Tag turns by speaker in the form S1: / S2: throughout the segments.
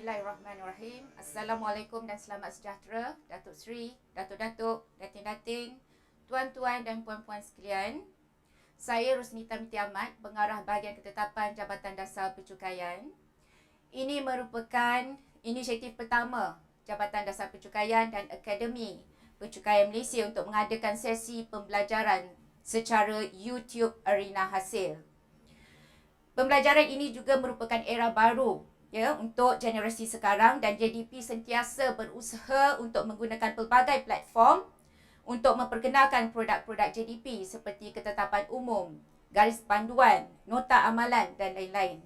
S1: Bismillahirrahmanirrahim. Assalamualaikum dan selamat sejahtera Datuk Seri, Datuk-Datuk, Datin-Datin, Tuan-Tuan dan Puan-Puan sekalian. Saya Rosnita Binti Ahmad, Pengarah Bahagian Ketetapan Jabatan Dasar Percukaian. Ini merupakan inisiatif pertama Jabatan Dasar Percukaian dan Akademi Percukaian Malaysia untuk mengadakan sesi pembelajaran secara YouTube Arena Hasil. Pembelajaran ini juga merupakan era baru untuk generasi sekarang, dan JDP sentiasa berusaha untuk menggunakan pelbagai platform untuk memperkenalkan produk-produk JDP seperti ketetapan umum, garis panduan, nota amalan dan lain-lain.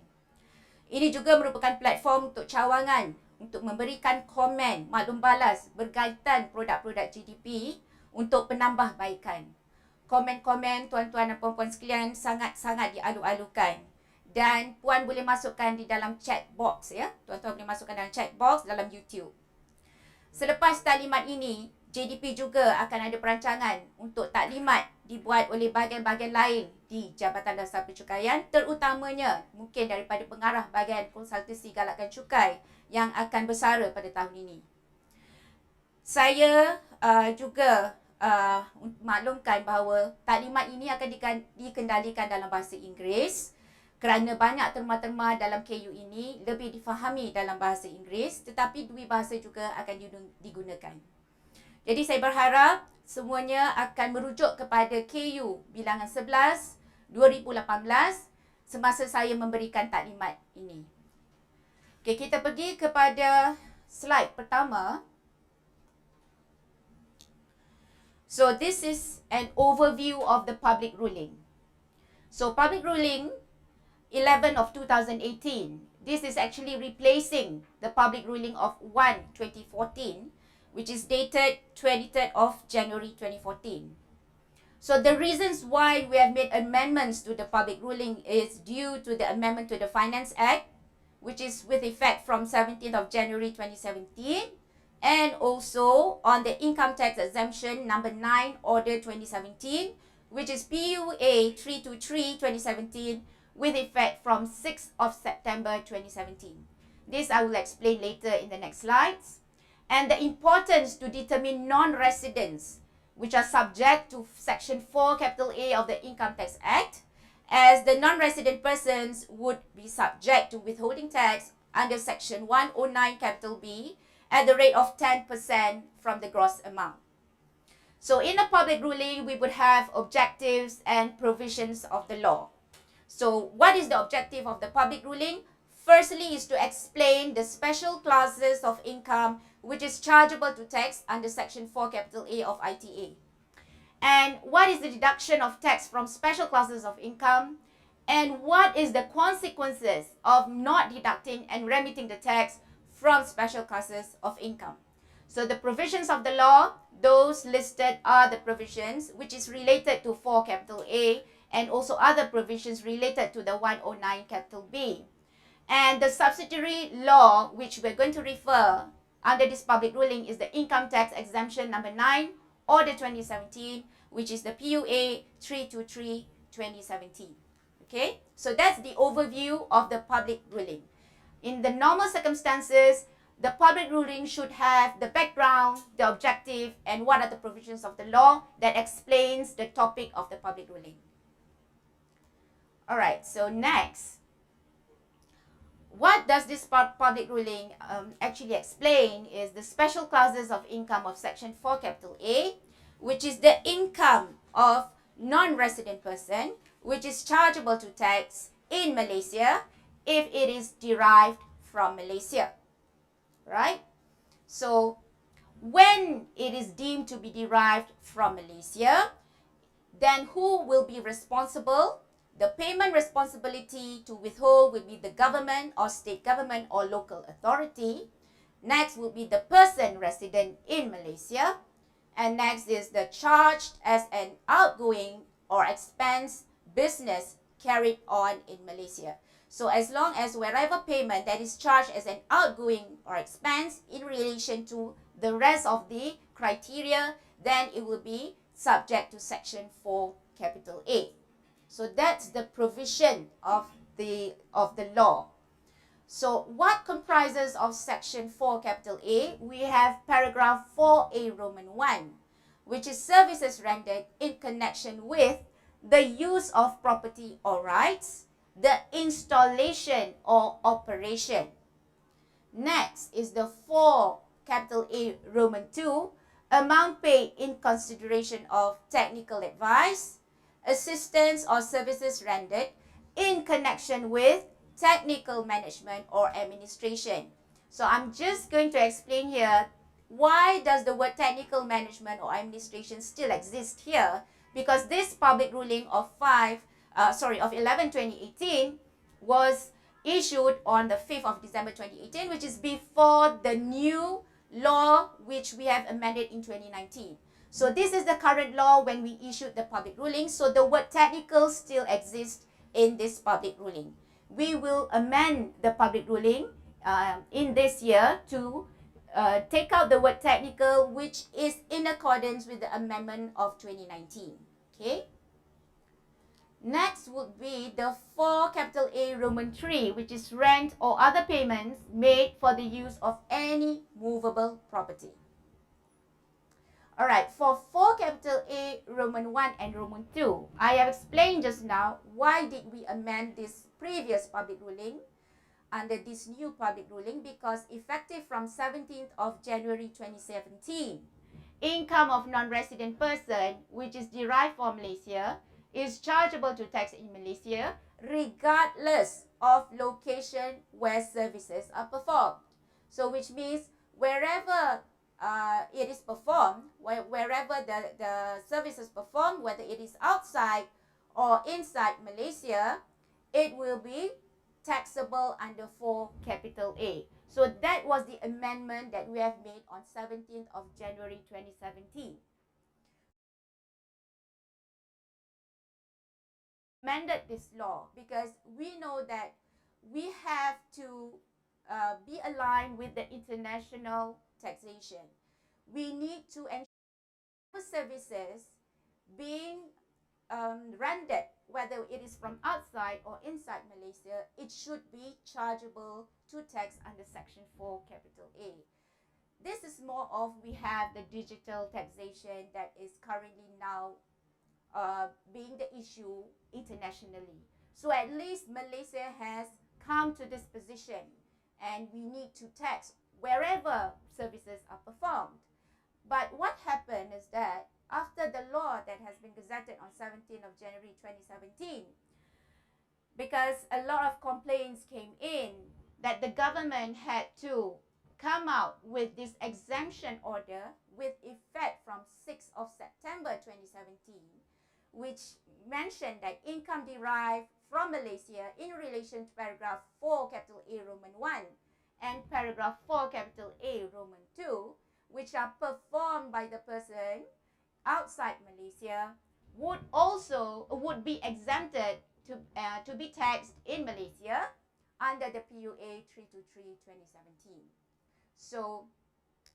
S1: Ini juga merupakan platform untuk cawangan untuk memberikan komen, maklum balas berkaitan produk-produk JDP untuk penambahbaikan. Komen-komen tuan-tuan dan puan-puan sekalian sangat-sangat dialu-alukan. Dan puan boleh masukkan di dalam chat box ya. Tuan-tuan boleh masukkan dalam chat box dalam YouTube. Selepas taklimat ini, JDP juga akan ada perancangan untuk taklimat dibuat oleh bahagian-bahagian lain di Jabatan Dasar Percukaian, terutamanya mungkin daripada pengarah bahagian konsultasi galakan cukai yang akan bersara pada tahun ini. Saya juga maklumkan bahawa taklimat ini akan dikendalikan dalam bahasa Inggeris, kerana banyak terma-terma dalam KU ini lebih difahami dalam bahasa Inggeris, tetapi dua bahasa juga akan digunakan. Jadi saya berharap semuanya akan merujuk kepada KU bilangan 11 2018 semasa saya memberikan taklimat ini. Okey, kita pergi kepada slide pertama. So this is an overview of the public ruling. So public ruling 11 of 2018. This is actually replacing the public ruling of 1/2014, which is dated 23rd of January 2014. So the reasons why we have made amendments to the public ruling is due to the amendment to the Finance Act, which is with effect from 17th of January 2017, and also on the Income Tax Exemption number 9 Order 2017, which is PUA 323/2017, with effect from 6th of September 2017. This I will explain later in the next slides. And the importance to determine non-residents which are subject to Section 4 capital A of the Income Tax Act, as the non-resident persons would be subject to withholding tax under Section 109 capital B at the rate of 10% from the gross amount. So in a public ruling, we would have objectives and provisions of the law. So what is the objective of the public ruling? Firstly is to explain the special classes of income which is chargeable to tax under Section 4 capital A of ITA. And what is the deduction of tax from special classes of income? And what is the consequences of not deducting and remitting the tax from special classes of income? So the provisions of the law, those listed are the provisions which is related to 4 capital A, and also other provisions related to the 109 capital B. And the subsidiary law which we're going to refer under this public ruling is the Income Tax Exemption number 9 Order 2017, which is the PUA 323/2017. Okay, so that's the overview of the public ruling. In the normal circumstances, the public ruling should have the background, the objective, and what are the provisions of the law that explains the topic of the public ruling. Alright, so next, what does this public ruling actually explain is the special classes of income of Section 4 capital A, which is the income of non-resident person which is chargeable to tax in Malaysia if it is derived from Malaysia. Right? So when it is deemed to be derived from Malaysia, then who will be responsible? The payment responsibility to withhold will be the government or state government or local authority. Next will be the person resident in Malaysia. And next is the charged as an outgoing or expense business carried on in Malaysia. So as long as wherever payment that is charged as an outgoing or expense in relation to the rest of the criteria, then it will be subject to Section 4 capital A. So that's the provision of the law. So what comprises of section 4 capital A? We have paragraph 4A Roman 1, which is services rendered in connection with the use of property or rights, the installation or operation. Next is the 4 capital A Roman 2, amount paid in consideration of technical advice, assistance or services rendered in connection with technical management or administration. So I'm just going to explain here why does the word technical management or administration still exist here, because this public ruling of 11/2018 was issued on the 5th of December 2018, which is before the new law which we have amended in 2019. So this is the current law when we issued the public ruling. So the word technical still exists in this public ruling. We will amend the public ruling in this year to take out the word technical, which is in accordance with the amendment of 2019. Okay. Next would be the 4 capital A Roman 3, which is rent or other payments made for the use of any movable property. Alright, for 4 capital A Roman 1 and Roman 2, I have explained just now why did we amend this previous public ruling under this new public ruling, because effective from 17th of January 2017, income of non-resident person which is derived from Malaysia is chargeable to tax in Malaysia regardless of location where services are performed. So which means wherever it is performed, wherever the service is performed, whether it is outside or inside Malaysia, it will be taxable under 4 capital A. So that was the amendment that we have made on 17th of January 2017. Amended this law because we know that we have to be aligned with the international taxation. We need to ensure services being rendered, whether it is from outside or inside Malaysia, it should be chargeable to tax under section 4 capital A. This is more of, we have the digital taxation that is currently now being the issue internationally. So at least Malaysia has come to this position and we need to tax wherever services are performed. But what happened is that after the law that has been gazetted on 17th of January 2017, because a lot of complaints came in that the government had to come out with this exemption order with effect from 6th of September 2017, which mentioned that income derived from Malaysia in relation to paragraph 4 capital A Roman 1 and paragraph 4 capital A Roman 2, which are performed by the person outside Malaysia, would be exempted to be taxed in Malaysia under the PUA 323/2017. So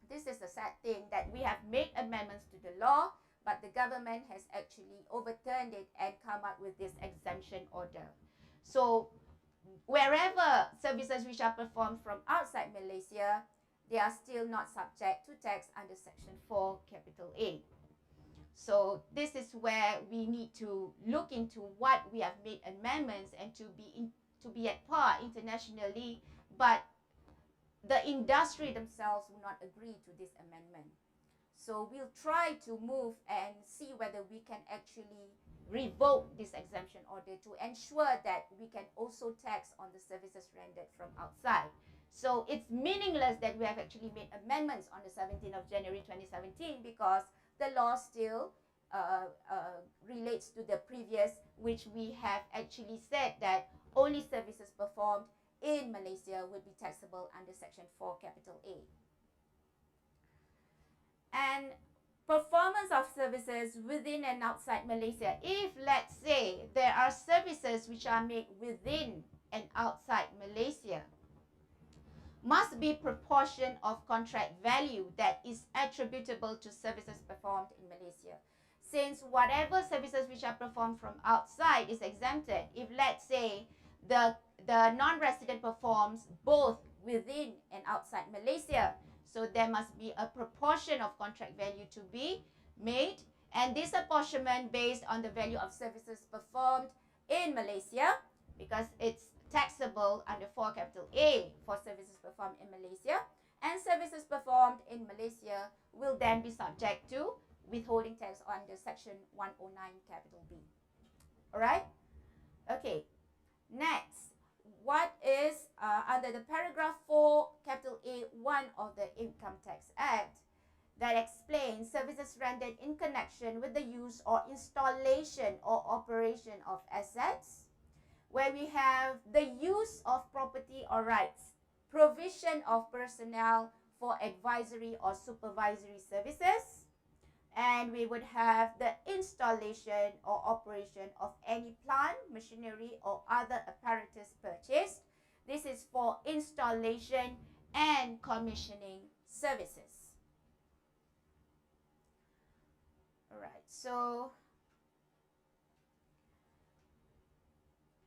S1: this is a sad thing that we have made amendments to the law, but the government has actually overturned it and come up with this exemption order. So wherever services which are performed from outside Malaysia, they are still not subject to tax under section 4 capital A. So this is where we need to look into what we have made amendments and to be at par internationally, but the industry themselves will not agree to this amendment. So we'll try to move and see whether we can actually revoke this exemption order to ensure that we can also tax on the services rendered from outside. So it's meaningless that we have actually made amendments on the 17th of January 2017 because the law still relates to the previous, which we have actually said that only services performed in Malaysia will be taxable under section 4 capital A. And performance of services within and outside Malaysia. If, let's say, there are services which are made within and outside Malaysia, must be proportion of contract value that is attributable to services performed in Malaysia. Since whatever services which are performed from outside is exempted, if let's say the non-resident performs both within and outside Malaysia. So there must be a proportion of contract value to be made, and this apportionment based on the value of services performed in Malaysia, because it's taxable under 4 capital A for services performed in Malaysia, and services performed in Malaysia will then be subject to withholding tax under section 109 capital B. Alright? Okay. Next, what is under the paragraph 4 capital A1 of the Income Tax Act that explains services rendered in connection with the use or installation or operation of assets, where we have the use of property or rights, provision of personnel for advisory or supervisory services, and we would have the installation or operation of any plant, machinery, or other apparatus purchased. This is for installation and commissioning services. Alright, so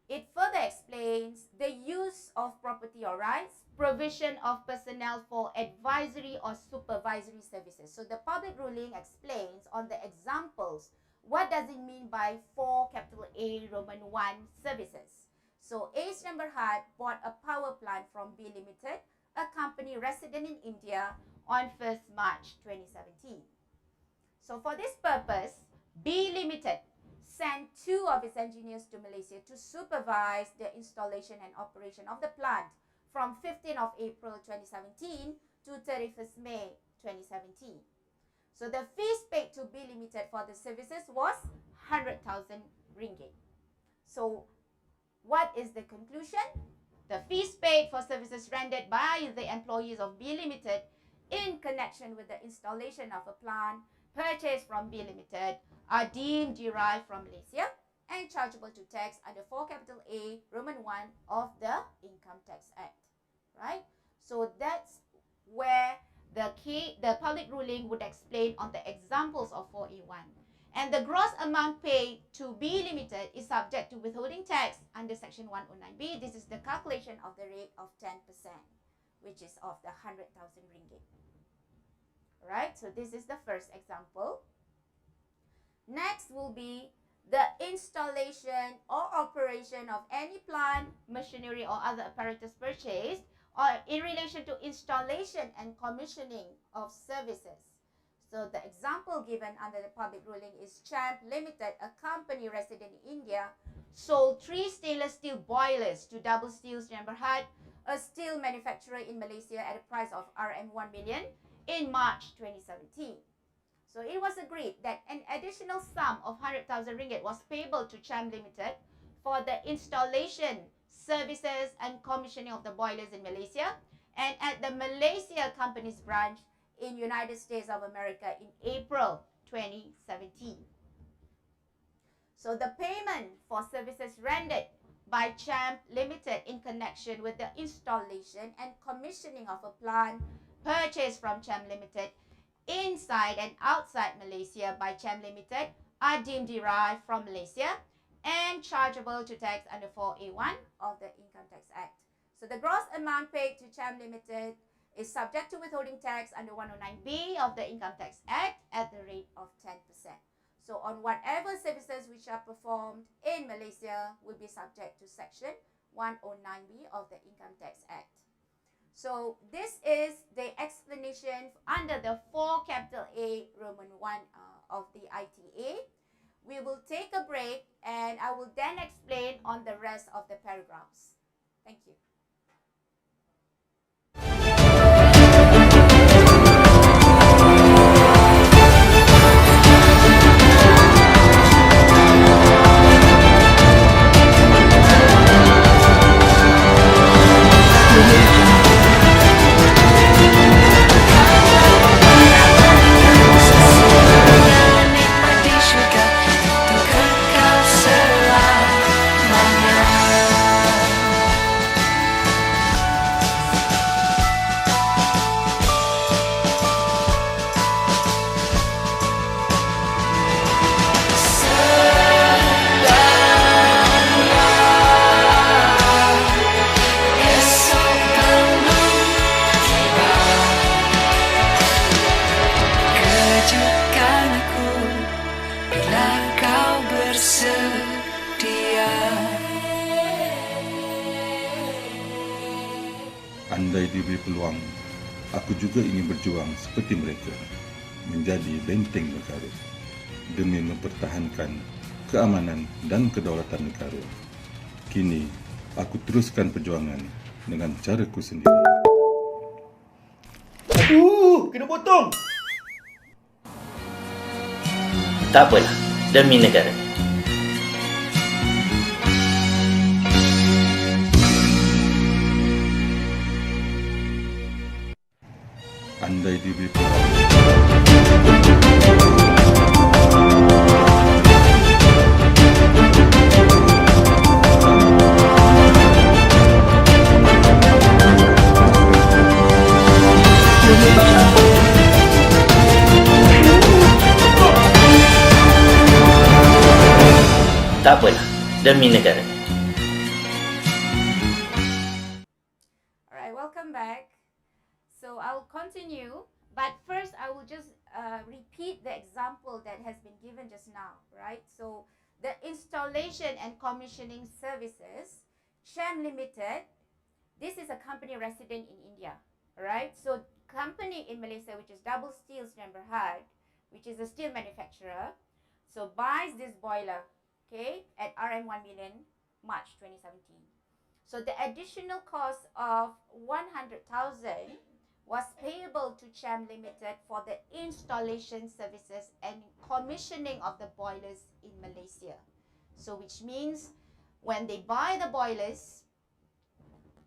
S1: it further explains the use of property or rights, provision of personnel for advisory or supervisory services. So the public ruling explains on the examples what does it mean by 4 capital A Roman 1 services. So A. Berhad bought a power plant from B Limited, a company resident in India, on 1st March 2017. So for this purpose, B Limited sent 2 of its engineers to Malaysia to supervise the installation and operation of the plant from 15th of April 2017 to 31st May 2017. So the fees paid to B Limited for the services was 100,000 ringgit. So what is the conclusion? The fees paid for services rendered by the employees of B Limited in connection with the installation of a plant purchased from B Limited are deemed derived from Malaysia and chargeable to tax under 4 capital A Roman 1 of the Income Tax Act. Right? So that's where the public ruling would explain on the examples of 4A1. And the gross amount paid to B Limited is subject to withholding tax under section 109B. This is the calculation of the rate of 10%, which is of the 100,000 ringgit. Right? So this is the first example. Next will be the installation or operation of any plant, machinery, or other apparatus purchased, or in relation to installation and commissioning of services. So the example given under the public ruling is Champ Limited, a company resident in India, sold 3 stainless steel boilers to Double Steels Berhad, a steel manufacturer in Malaysia, at a price of RM 1 million in March 2017. So it was agreed that an additional sum of 100,000 ringgit was payable to Cham Limited for the installation, services, and commissioning of the boilers in Malaysia and at the Malaysia company's branch in United States of America in April 2017. So the payment for services rendered by Champ Limited in connection with the installation and commissioning of a plant purchased from Champ Limited inside and outside Malaysia by Champ Limited are deemed derived from Malaysia and chargeable to tax under 4A1 of the Income Tax Act. So the gross amount paid to Champ Limited is subject to withholding tax under 109B of the Income Tax Act at the rate of 10%. So on whatever services which are performed in Malaysia will be subject to section 109B of the Income Tax Act. So this is the explanation under the 4 capital A Roman 1 of the ITA. We will take a break and I will then explain on the rest of the paragraphs. Thank you.
S2: Andai diberi peluang, aku juga ingin berjuang seperti mereka, menjadi benteng negara demi mempertahankan keamanan dan kedaulatan negara. Kini, aku teruskan perjuangan dengan caraku sendiri.
S3: Aduh, kena potong.
S4: Tak apalah, demi negara.
S2: Andai diberi peluang.
S4: Tak apalah, demi negara.
S1: Alright, welcome back. So I'll continue, but first I will just repeat the example that has been given just now, right? So the installation and commissioning services, Sham Limited, this is a company resident in India, alright? So company in Malaysia, which is Double Steel Berhad, which is a steel manufacturer, so buys this boiler, okay, at RM 1 million, March 2017. So the additional cost of 100,000 was payable to Cham Limited for the installation services and commissioning of the boilers in Malaysia. So which means when they buy the boilers,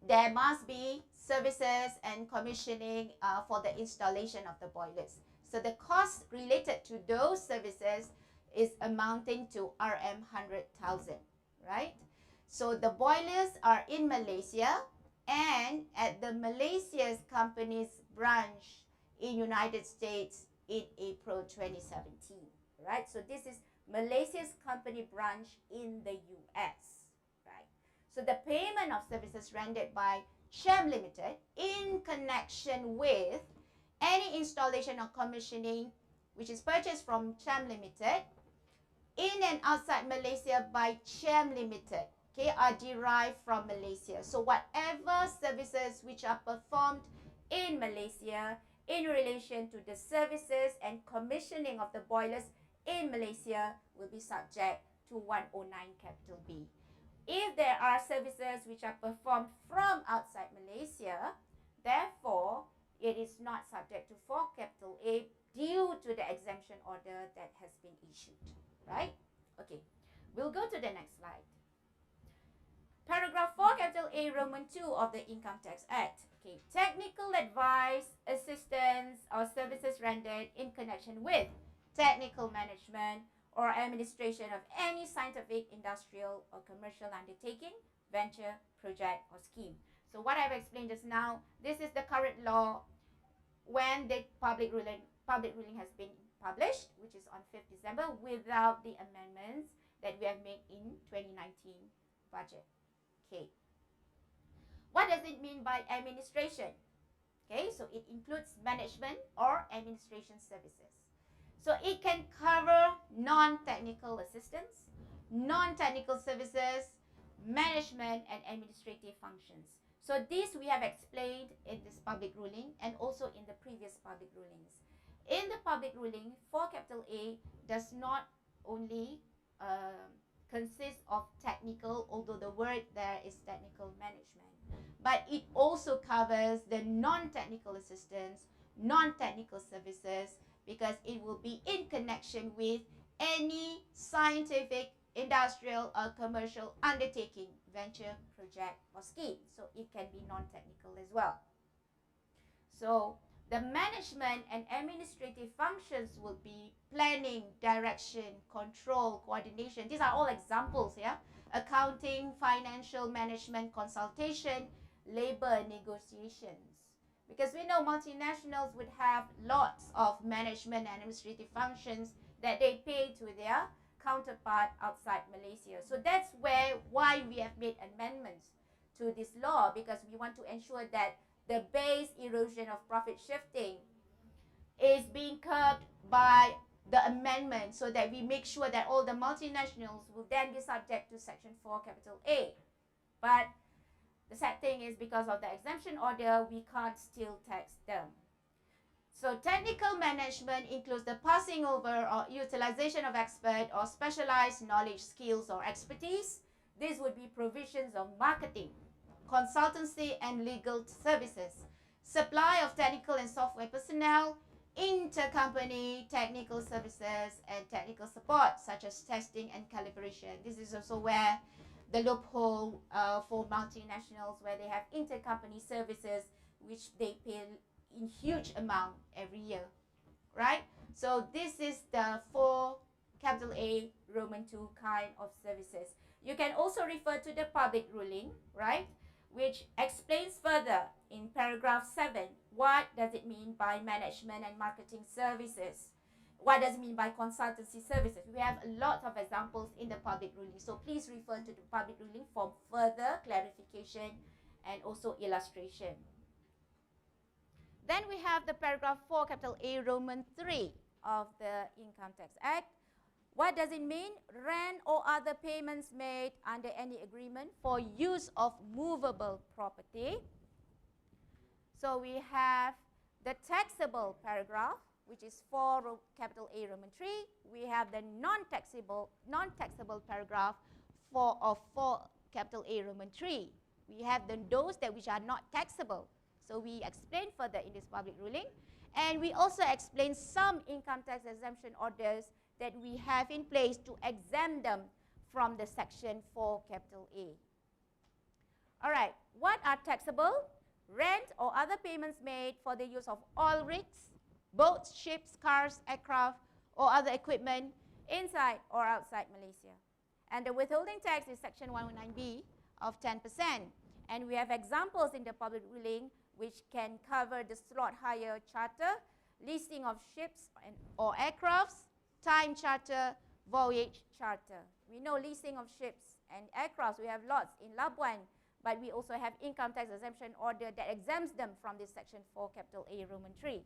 S1: there must be services and commissioning for the installation of the boilers. So the cost related to those services is amounting to RM 100,000, right? So the boilers are in Malaysia and at the Malaysia's company's branch in United States in April 2017, right? So this is Malaysia's company branch in the US, right? So the payment of services rendered by Cham Limited in connection with any installation or commissioning which is purchased from Cham Limited in and outside Malaysia by Cham Limited, okay, are derived from Malaysia. So whatever services which are performed in Malaysia in relation to the services and commissioning of the boilers in Malaysia will be subject to 109 capital B. If there are services which are performed from outside Malaysia, therefore it is not subject to 4 capital A due to the exemption order that has been issued. Right? Okay. We'll go to the next slide. Paragraph 4, capital A, Roman 2 of the Income Tax Act. Okay. Technical advice, assistance, or services rendered in connection with technical management or administration of any scientific, industrial, or commercial undertaking, venture, project, or scheme. So what I've explained just now, this is the current law when the public ruling has been published, which is on 5th December, without the amendments that we have made in 2019 budget. Okay. What does it mean by administration? Okay, so it includes management or administration services. So it can cover non-technical assistance, non-technical services, management and administrative functions. So this we have explained in this public ruling and also in the previous public rulings. In the public ruling, 4 capital A does not only consist of technical, although the word there is technical management, but it also covers the non-technical assistance, non-technical services, because it will be in connection with any scientific, industrial, or commercial undertaking, venture, project, or scheme. So it can be non-technical as well. So the management and administrative functions will be planning, direction, control, coordination. These are all examples, yeah? Accounting, financial management, consultation, labor negotiations. Because we know multinationals would have lots of management and administrative functions that they pay to their counterpart outside Malaysia. So that's why we have made amendments to this law, because we want to ensure that the base erosion of profit shifting is being curbed by the amendment, so that we make sure that all the multinationals will then be subject to Section 4 capital A. But The sad thing is because of the exemption order, we can't still tax them. So technical management includes the passing over or utilization of expert or specialized knowledge, skills, or expertise. This would be provisions of marketing, consultancy, and legal services, supply of technical and software personnel, intercompany technical services, and technical support such as testing and calibration. This is also where the loophole for multinationals, where they have intercompany services which they pay in huge amount every year, right? So this is the 4 capital A Roman II kind of services. You can also refer to the public ruling, right, which explains further in paragraph 7 what does it mean by management and marketing services. What does it mean by consultancy services? We have a lot of examples in the public ruling. So please refer to the public ruling for further clarification and also illustration. Then we have the paragraph 4 capital A Roman 3 of the Income Tax Act. What does it mean? Rent or other payments made under any agreement for use of movable property. So we have the taxable paragraph, which is 4 capital A Roman 3. We have the non-taxable paragraph 4 capital A Roman 3. We have those that which are not taxable. So we explain further in this public ruling. And we also explain some income tax exemption orders that we have in place to exempt them from the section 4 capital A. All right, what are taxable? Rent or other payments made for the use of oil rigs, boats, ships, cars, aircraft, or other equipment inside or outside Malaysia. And the withholding tax is section 109B of 10%. And we have examples in the public ruling which can cover the slot hire charter, leasing of ships or aircrafts, time charter, voyage charter. We know leasing of ships and aircrafts, we have lots in Labuan, but we also have income tax exemption order that exempts them from this section 4 capital A Roman 3.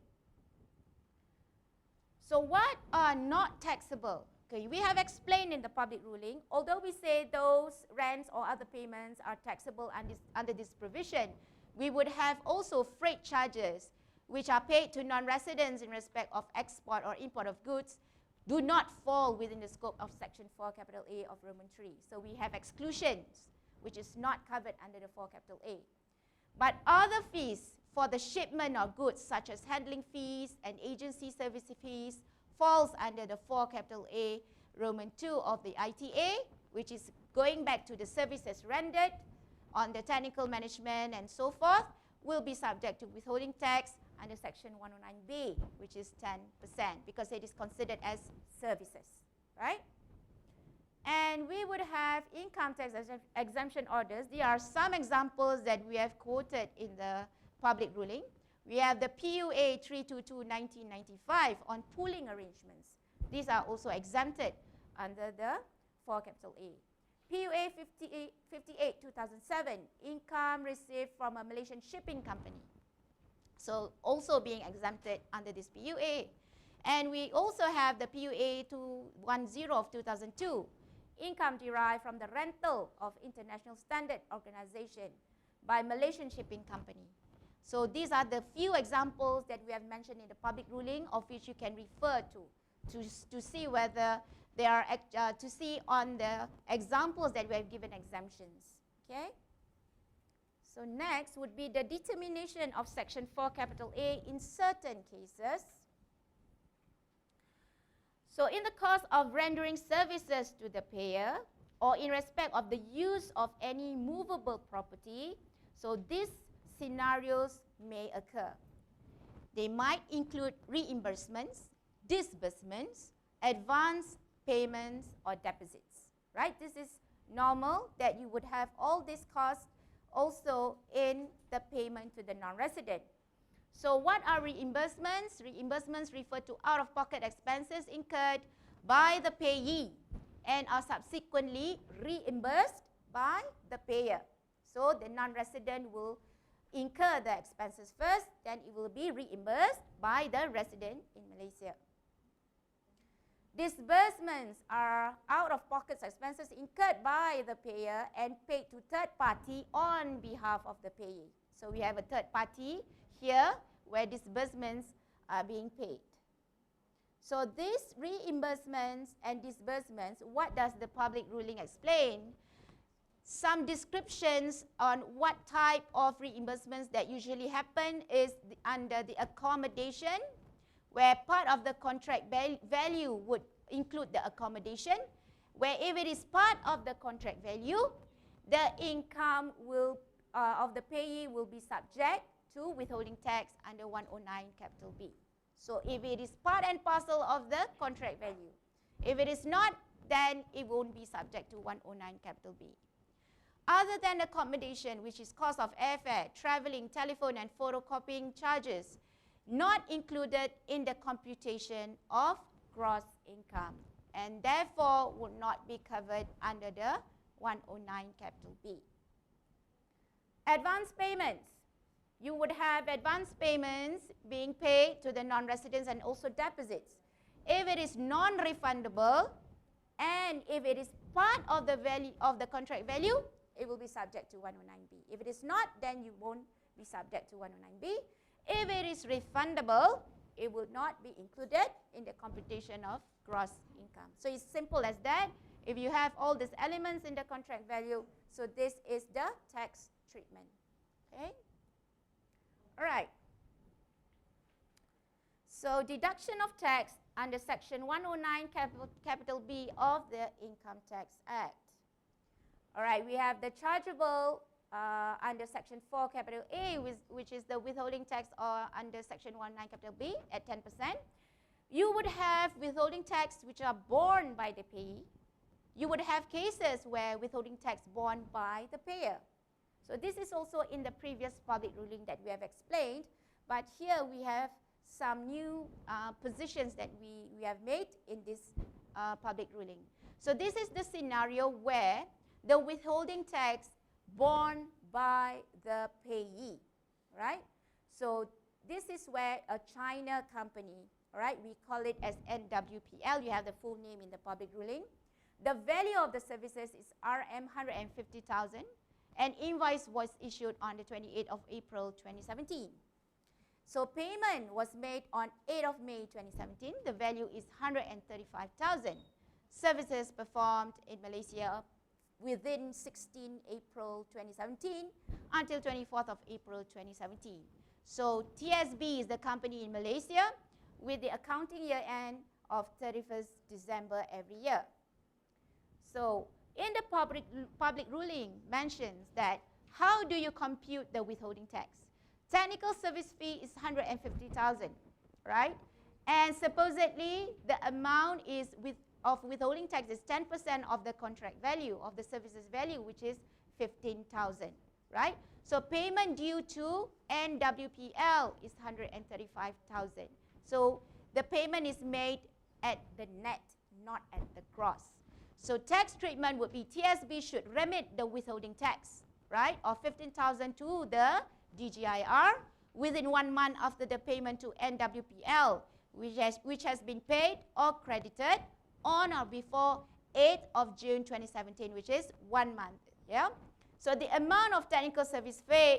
S1: So what are not taxable? Okay, we have explained in the public ruling, although we say those rents or other payments are taxable under this provision, we would have also freight charges which are paid to non-residents in respect of export or import of goods do not fall within the scope of section 4 capital A of Roman 3. So we have exclusions which is not covered under the 4 capital A. But other fees for the shipment of goods such as handling fees and agency service fees falls under the 4 capital A Roman 2 of the ITA, which is going back to the services rendered on the technical management and so forth, will be subject to withholding tax under section 109B, which is 10%, because it is considered as services, right? And we would have income tax exemption orders. There are some examples that we have quoted in the public ruling. We have the PUA 322/1995 on pooling arrangements. These are also exempted under the 4 capital A. PUA 58/2007, income received from a Malaysian shipping company. So also being exempted under this PUA. And we also have the PUA 210 of 2002, income derived from the rental of international standard organization by Malaysian shipping company. So these are the few examples that we have mentioned in the public ruling, of which you can refer to see whether they are, to see on the examples that we have given exemptions. Okay? So next would be the determination of section 4 capital A in certain cases. So in the course of rendering services to the payer or in respect of the use of any movable property, so these scenarios may occur. They might include reimbursements, disbursements, advance payments, or deposits, right? This is normal that you would have all these costs also in the payment to the non-resident. So what are reimbursements? Reimbursements refer to out-of-pocket expenses incurred by the payee and are subsequently reimbursed by the payer. So the non-resident will incur the expenses first, then it will be reimbursed by the resident in Malaysia. Disbursements are out-of-pocket expenses incurred by the payer and paid to third party on behalf of the payee. So we have a third party here where disbursements are being paid. So these reimbursements and disbursements, what does the public ruling explain? Some descriptions on what type of reimbursements that usually happen is under the accommodation, where part of the contract value would include the accommodation, where if it is part of the contract value, the income will of the payee will be subject to withholding tax under 109 capital B. So if it is part and parcel of the contract value, if it is not, then it won't be subject to 109 capital B. Other than accommodation, which is cost of airfare, traveling, telephone and photocopying charges, not included in the computation of gross income, and therefore would not be covered under the 109 capital B. Advance payments. You would have advance payments being paid to the non-residents and also deposits. If it is non-refundable and if it is part of the value of the contract value, it will be subject to 109B. If it is not, then you won't be subject to 109B. If it is refundable, it will not be included in the computation of gross income. So it's simple as that. If you have all these elements in the contract value, so this is the tax treatment. Okay? All right. So deduction of tax under section 109 capital B of the Income Tax Act. All right, we have the chargeable under section 4 capital A, which is the withholding tax or under section 109 capital B at 10%. You would have withholding tax which are borne by the payee. You would have cases where withholding tax borne by the payer. So this is also in the previous public ruling that we have explained, but here we have some new positions that we have made in this public ruling. So this is the scenario where the withholding tax borne by the payee, right? So this is where a China company, all right, we call it as NWPL, you have the full name in the public ruling. The value of the services is RM 150,000, and invoice was issued on the 28th of April 2017. So payment was made on 8th of May 2017, the value is 135,000. Services performed in Malaysia within 16 April 2017 until 24th of April 2017. So TSB is the company in Malaysia with the accounting year end of 31st December every year. So in the public ruling mentions that how do you compute the withholding tax? Technical service fee is 150,000, right? And supposedly the amount is of withholding tax is 10% of the contract value of the services value, which is 15,000, right? So payment due to NWPL is 135,000. So the payment is made at the net, not at the gross. So tax treatment would be TSB should remit the withholding tax, right, of 15,000 to the DGIR within 1 month after the payment to NWPL, which has been paid or credited on or before 8th of June 2017, which is 1 month. Yeah. So the amount of technical service fee,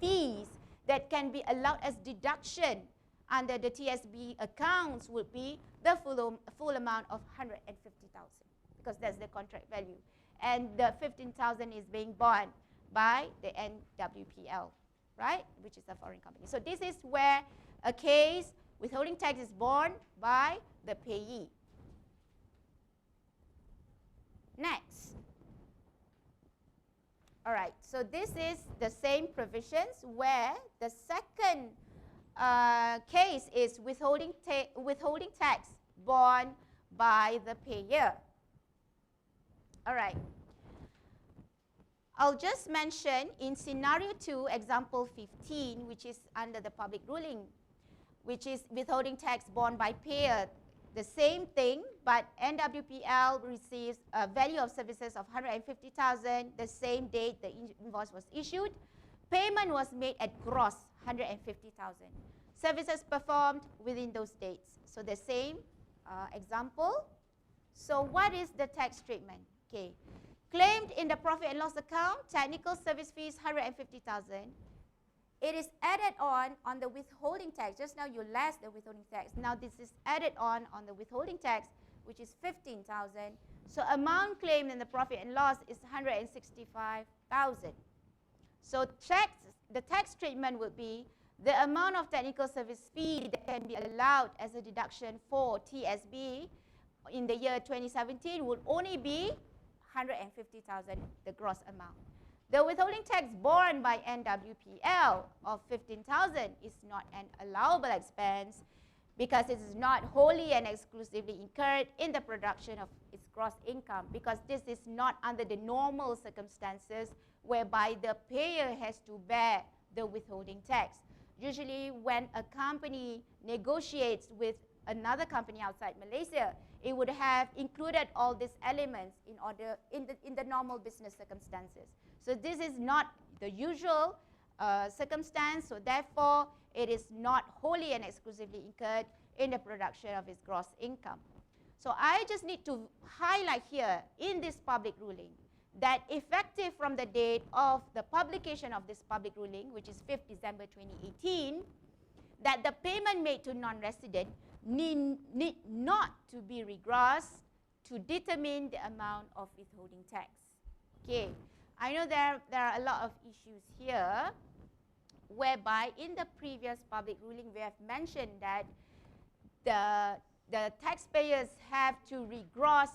S1: fees that can be allowed as deduction under the TSB accounts would be the full amount of 150,000 because that's the contract value, and the 15,000 is being borne by the NWPL, right, which is a foreign company. So this is where a case withholding tax is borne by the payee. Next. All right, so this is the same provisions where the second case is withholding tax borne by the payer. All right. I'll just mention in scenario 2, example 15, which is under the public ruling, which is withholding tax borne by payer. The same thing, but NWPL receives a value of services of 150,000, the same date the invoice was issued. Payment was made at gross 150,000. services performed within those dates. So the same example. So what is the tax treatment? Okay. Claimed in the profit and loss account, technical service fees 150,000. It is added on the withholding tax. Just now you less the withholding tax. Now this is added on the withholding tax, which is 15,000. So amount claimed in the profit and loss is 165,000. So the tax treatment would be the amount of technical service fee that can be allowed as a deduction for TSB in the year 2017 would only be 150,000, the gross amount. The withholding tax borne by NWPL of 15,000 is not an allowable expense because it is not wholly and exclusively incurred in the production of its gross income, because this is not under the normal circumstances whereby the payer has to bear the withholding tax. Usually when a company negotiates with another company outside Malaysia, it would have included all these elements in the normal business circumstances. So this is not the usual circumstance, so therefore it is not wholly and exclusively incurred in the production of its gross income. So I just need to highlight here in this public ruling that effective from the date of the publication of this public ruling, which is 5th December 2018, that the payment made to non-resident need not to be regrossed to determine the amount of withholding tax. Okay, I know there are a lot of issues here whereby in the previous public ruling we have mentioned that the taxpayers have to regross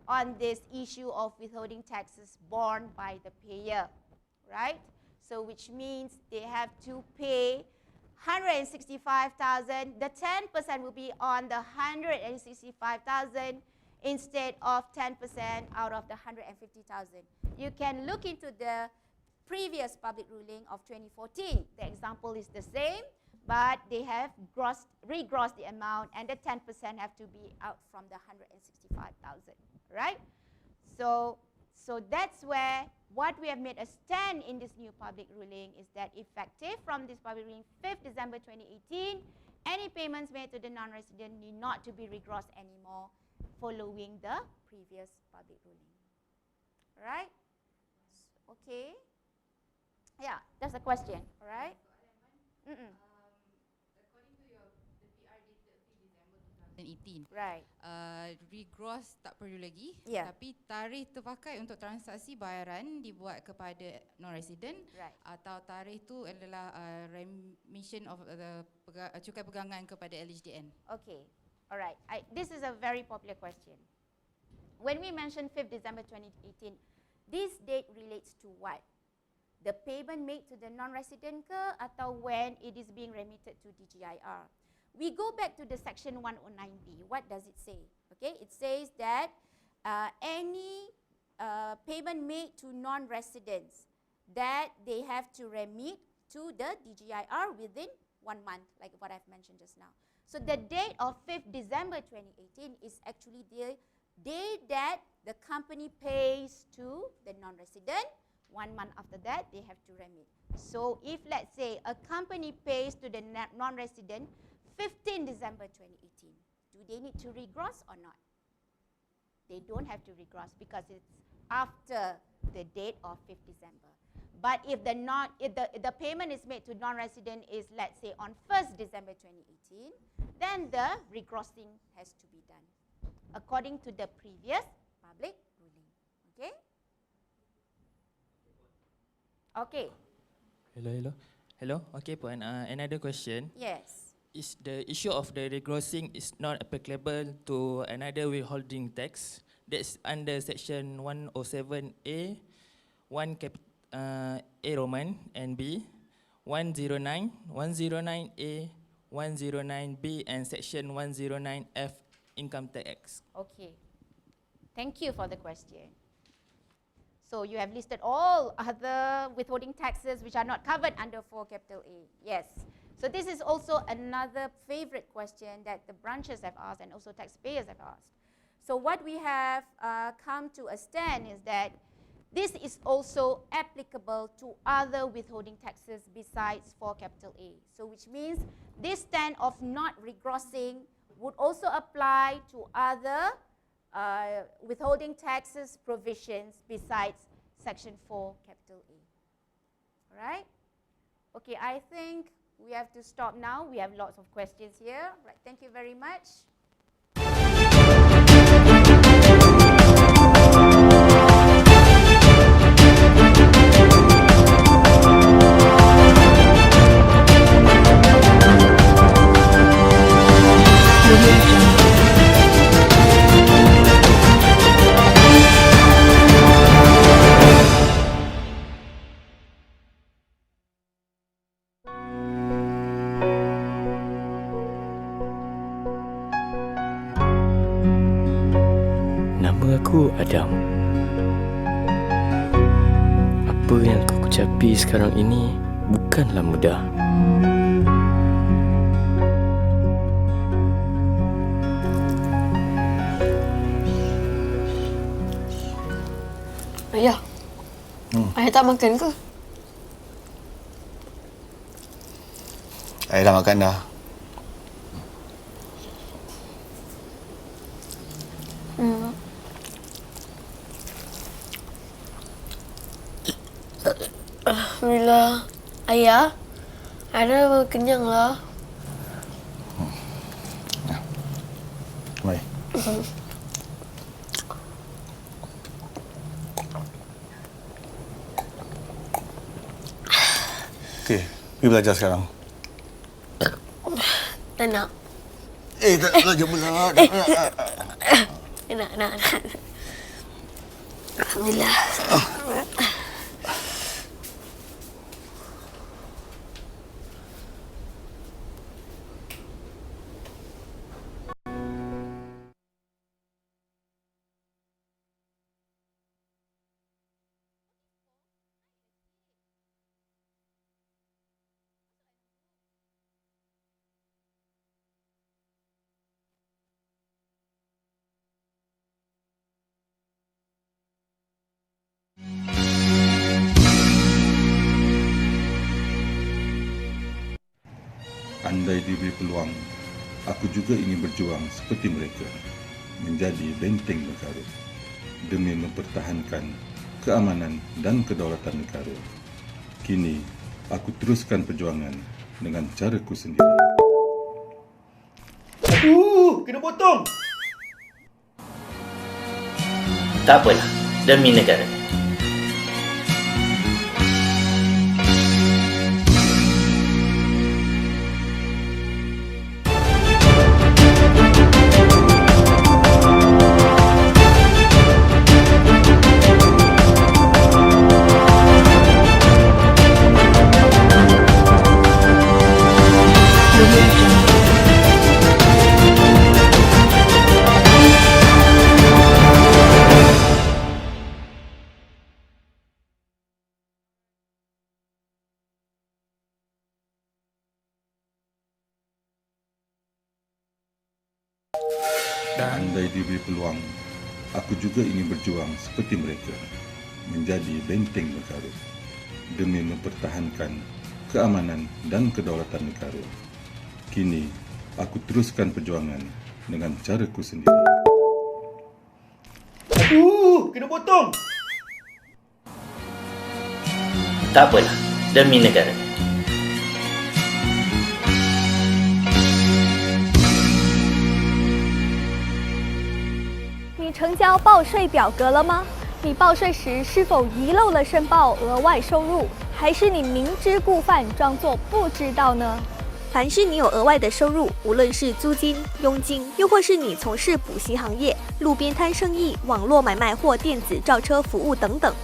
S1: on this issue of withholding taxes borne by the payer, right? So which means they have to pay 165,000. The 10% will be on the 165,000 instead of 10% out of the 150,000. You can look into the previous public ruling of 2014. The example is the same, but they have regrossed the amount, and the 10% have to be out from the 165,000, right? So that's where what we have made a stand in this new public ruling is that effective from this public ruling 5th December 2018, any payments made to the non-resident need not to be regrossed anymore following the previous public ruling. Alright? Okay. Yeah, that's a question. Alright?
S5: According to the PR dated 5 December 2018,
S1: Right.
S5: regross tak perlu lagi,
S1: Yeah.
S5: tapi tarikh terpakai untuk transaksi bayaran dibuat kepada non-resident,
S1: Right.
S5: atau tarikh itu adalah remission of the cukai pegangan kepada LHDN.
S1: Okay. Alright. This is a very popular question. When we mention 5th December 2018, this date relates to what? The payment made to the non-resident ke atau when it is being remitted to DGIR? We go back to the section 109B. What does it say? Okay, it says that any payment made to non-residents that they have to remit to the DGIR within 1 month, like what I've mentioned just now. So the date of 5th December 2018 is actually the day that the company pays to the non-resident. 1 month after that, they have to remit. So if, let's say, a company pays to the non-resident 15 December 2018, do they need to regross or not? They don't have to regross because it's after the date of 5th December. But if the payment is made to non-resident is, let's say, on 1st December 2018, then the regrossing has to be done according to the previous public ruling. Okay? Okay.
S6: Hello. Okay, Puan. Another question.
S1: Yes.
S6: Is the issue of the regrossing is not applicable to another withholding tax that's under section 107A, 1 A Roman and B, 109, 109A, 109B, and section 109F Income Tax.
S1: Okay. Thank you for the question. So you have listed all other withholding taxes which are not covered under 4A. Yes. So this is also another favorite question that the branches have asked and also taxpayers have asked. So what we have come to a stand is that this is also applicable to other withholding taxes besides for capital A. So which means this stand of not regrossing would also apply to other withholding taxes provisions besides section 4 capital A. Alright? Okay, I think we have to stop now. We have lots of questions here. Right, thank you very much.
S7: Nama aku Adam. Apa yang aku ucapi sekarang ini bukanlah mudah.
S8: Ayah, ayah tak makan ke?
S3: Ayah dah makan dah.
S8: Alhamdulillah. Ayah, ayah dah kenyang lah.
S3: Mari. Okey, pergi belajar sekarang.
S8: Tak nak.
S3: Tak belajar pula.
S8: Nak. Alhamdulillah.
S2: Andai diberi peluang, aku juga ingin berjuang seperti mereka, menjadi benteng negara, demi mempertahankan keamanan dan kedaulatan negara. Kini, aku teruskan perjuangan dengan caraku sendiri.
S3: Aduh, kena potong.
S4: Tak apalah, demi negara.
S2: Dan andai diberi peluang, aku juga ingin berjuang seperti mereka, menjadi benteng negara, demi mempertahankan keamanan dan kedaulatan negara. Kini, aku teruskan perjuangan dengan caraku sendiri.
S3: Aduh, kena potong.
S4: Tak apalah, demi negara.
S9: 你成交报税表格了吗？你报税时是否遗漏了申报额外收入，还是你明知故犯，装作不知道呢？
S10: 凡是你有额外的收入，无论是租金、佣金，又或是你从事补习行业、路边摊生意、网络买卖或电子召车服务等等，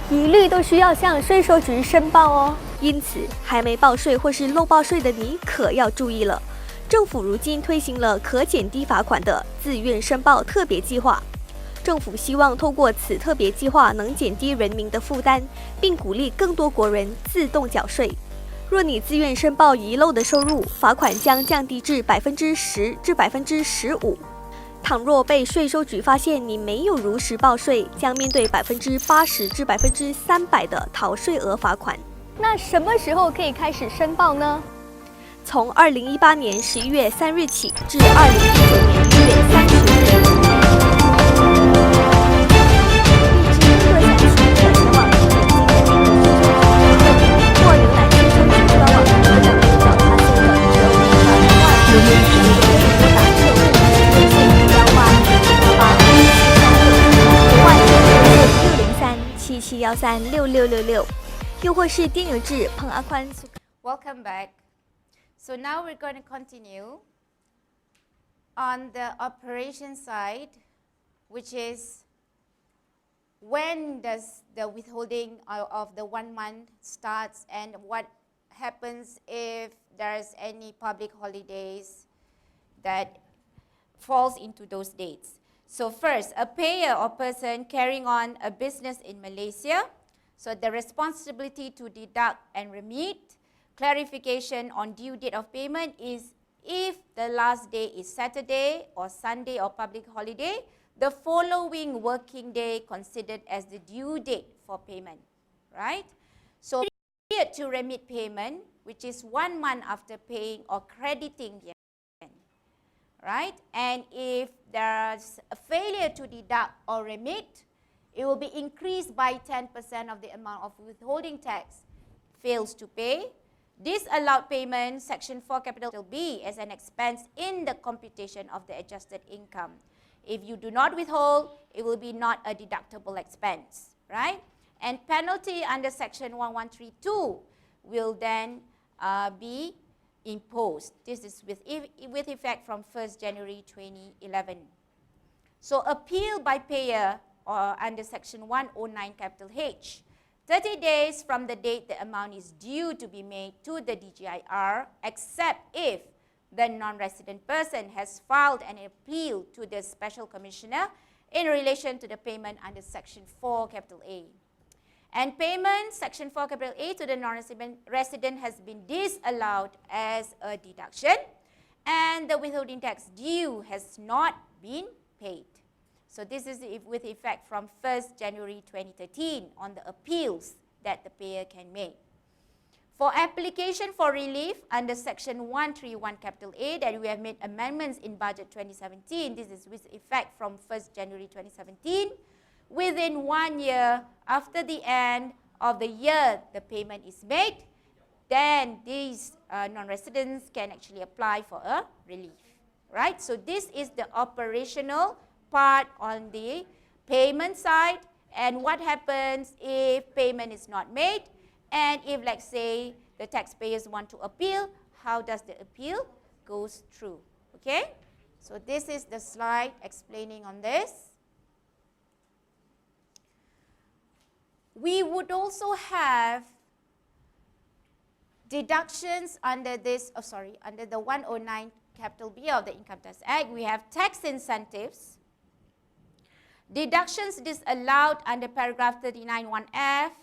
S9: 一律都需要向税收局申报哦。
S10: 因此，还没报税或是漏报税的你可要注意了。政府如今推行了可减低罚款的自愿申报特别计划，政府希望透过此特别计划能减低人民的负担，并鼓励更多国人自动缴税。若你自愿申报遗漏的收入，罚款将降低至10%至15%。倘若被税收局发现你没有如实报税，将面对80%至300%的逃税额罚款。
S9: 那什么时候可以开始申报呢？
S10: 从2018年11月3日起至2019年1月30日。或浏览税收局官网或者可以找他搜的1208或者打客户热线1861377136666，又或是电邮至Pengarah。
S1: Welcome back. So now we're going to continue on the operation side, which is when does the withholding of the 1 month starts and what happens if there's any public holidays that falls into those dates. So first, a payer or person carrying on a business in Malaysia, so the responsibility to deduct and remit. Clarification on due date of payment is if the last day is Saturday or Sunday or public holiday, the following working day considered as the due date for payment, right? So period to remit payment, which is 1 month after paying or crediting the event, right? And if there's a failure to deduct or remit, it will be increased by 10% of the amount of withholding tax fails to pay. Disallowed payment, Section 4 capital B, as an expense in the computation of the adjusted income. If you do not withhold, it will be not a deductible expense, right? And penalty under Section 1132 will then be imposed. This is with effect from 1st January 2011. So appeal by payer or under Section 109 capital H. 30 days from the date the amount is due to be made to the DGIR, except if the non-resident person has filed an appeal to the Special Commissioner in relation to the payment under Section 4 capital A. And payment, Section 4 capital A, to the non-resident has been disallowed as a deduction, and the withholding tax due has not been paid. So this is with effect from 1st January 2013 on the appeals that the payer can make. For application for relief under Section 131 capital A that we have made amendments in Budget 2017, this is with effect from 1st January 2017. Within 1 year after the end of the year the payment is made, then these non-residents can actually apply for a relief, right? So this is the operational part on the payment side, and what happens if payment is not made, and if, let's say, the taxpayers want to appeal, how does the appeal goes through, okay? So this is the slide explaining on this. We would also have deductions under this, under the 109 capital B of the Income Tax Act. We have tax incentives. Deductions disallowed under paragraph 39(1)(f)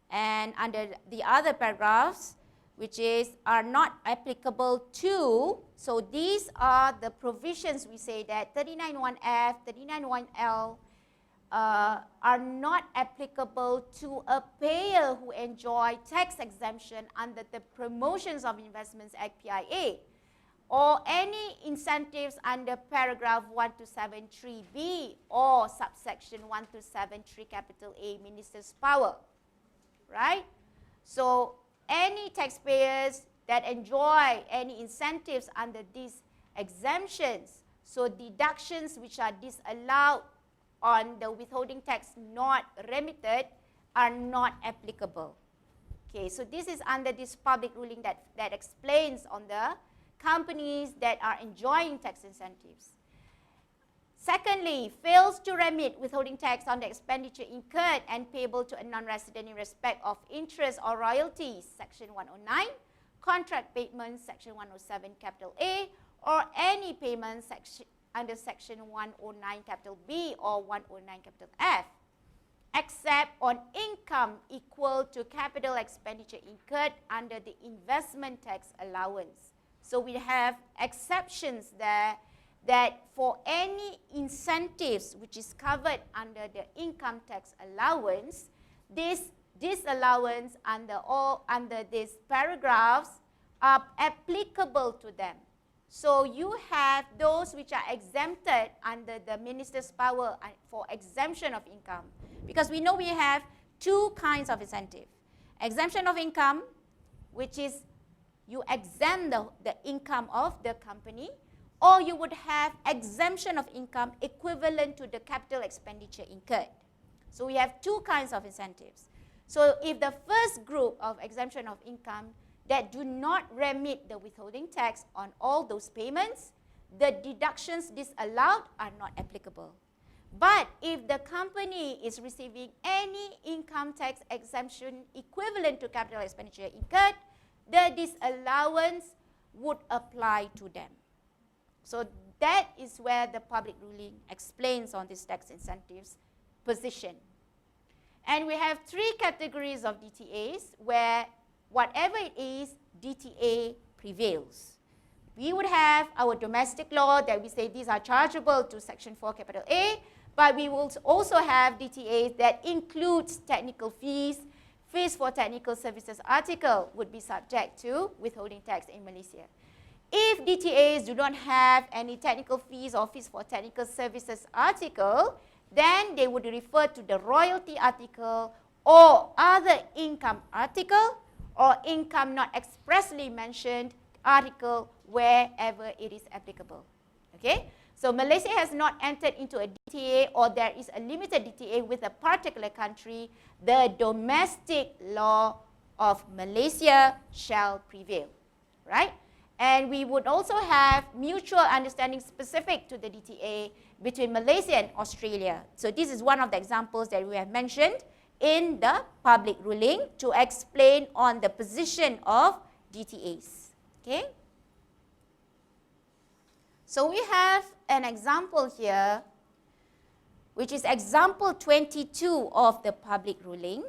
S1: and under the other paragraphs, which are not applicable to. So these are the provisions we say that 39(1)(f), 39(1)(l) are not applicable to a payer who enjoy tax exemption under the Promotions of Investments Act (PIA), or any incentives under paragraph 1273B or subsection 1273 capital A, Minister's Power, right? So any taxpayers that enjoy any incentives under these exemptions, so deductions which are disallowed on the withholding tax not remitted are not applicable. Okay, so this is under this public ruling that explains on the companies that are enjoying tax incentives. Secondly, fails to remit withholding tax on the expenditure incurred and payable to a non-resident in respect of interest or royalties, Section 109, contract payments, Section 107, capital A, or any payment under Section 109, capital B, or 109, capital F, except on income equal to capital expenditure incurred under the investment tax allowance. So we have exceptions there that for any incentives which is covered under the income tax allowance, this allowance under these paragraphs are applicable to them. So you have those which are exempted under the minister's power for exemption of income, because we know we have two kinds of incentive. Exemption of income, which is you exempt the income of the company, or you would have exemption of income equivalent to the capital expenditure incurred. So we have two kinds of incentives. So if the first group of exemption of income that do not remit the withholding tax on all those payments, the deductions disallowed are not applicable. But if the company is receiving any income tax exemption equivalent to capital expenditure incurred, the disallowance would apply to them. So that is where the public ruling explains on this tax incentives position. And we have three categories of DTAs where whatever it is, DTA prevails. We would have our domestic law that we say these are chargeable to Section 4 capital A, but we will also have DTAs that includes technical fees. Fees for technical services article would be subject to withholding tax in Malaysia. If DTAs do not have any technical fees or fees for technical services article, then they would refer to the royalty article or other income article or income not expressly mentioned article wherever it is applicable. Okay? So Malaysia has not entered into a DTA, or there is a limited DTA with a particular country. The domestic law of Malaysia shall prevail, right? And we would also have mutual understanding specific to the DTA between Malaysia and Australia. So this is one of the examples that we have mentioned in the public ruling to explain on the position of DTAs. Okay? So we have an example here, which is example 22 of the public ruling.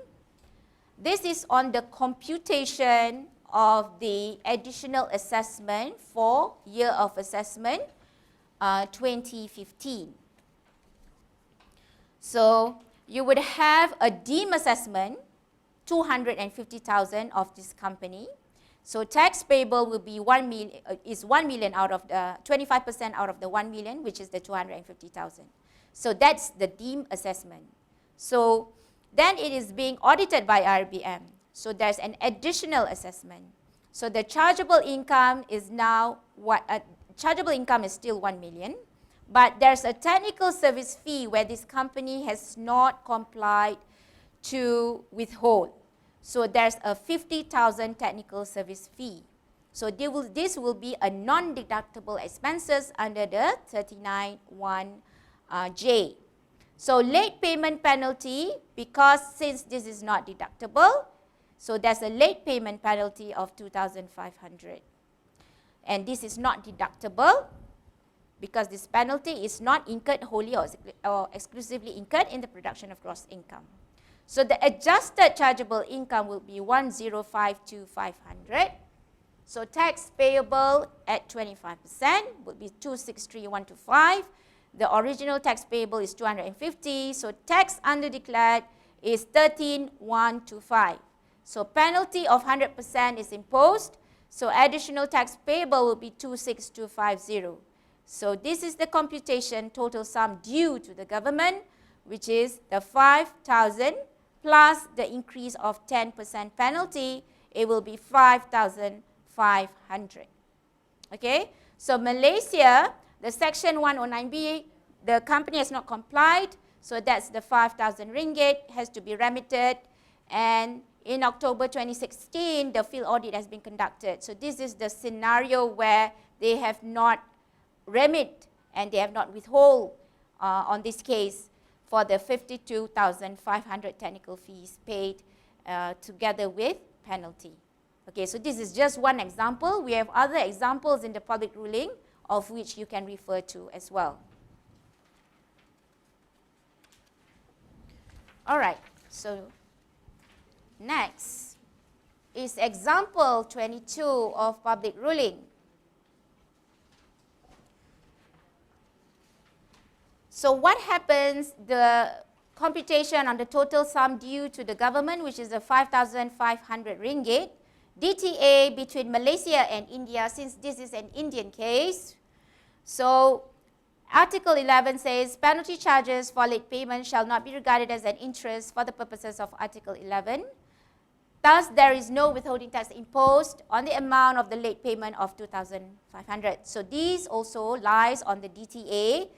S1: This is on the computation of the additional assessment for year of assessment 2015. So you would have a deemed assessment, 250,000 of this company. So tax payable will be 1 million out of the 25% out of the 1 million, which is the 250,000. So that's the deemed assessment. So then it is being audited by RBM. So there's an additional assessment. So the chargeable income is now chargeable income is still 1 million, but there's a technical service fee where this company has not complied to withhold. So there's a 50,000 technical service fee. So this will be a non-deductible expenses under the 39(1)(j). So late payment penalty, because since this is not deductible, so there's a late payment penalty of 2,500. And this is not deductible because this penalty is not incurred wholly or exclusively incurred in the production of gross income. So the adjusted chargeable income will be 105,500. So tax payable at 25% would be 263,125. The original tax payable is 250. So tax undeclared is 13,125. So penalty of 100% is imposed. So additional tax payable will be 26,250. So this is the computation total sum due to the government, which is the 5,000 plus the increase of 10% penalty. It will be 5,500. Okay, so Malaysia, the Section 109B, the company has not complied, so that's the 5,000 ringgit has to be remitted, and in October 2016, the field audit has been conducted. So this is the scenario where they have not remit and they have not withhold on this case for the 52,500 technical fees paid together with penalty. Okay, so this is just one example. We have other examples in the public ruling of which you can refer to as well. All right, so next is example 22 of public ruling. So what happens, the computation on the total sum due to the government, which is the 5,500 ringgit, DTA between Malaysia and India, since this is an Indian case. So Article 11 says penalty charges for late payment shall not be regarded as an interest for the purposes of Article 11. Thus, there is no withholding tax imposed on the amount of the late payment of 2,500. So these also lies on the DTA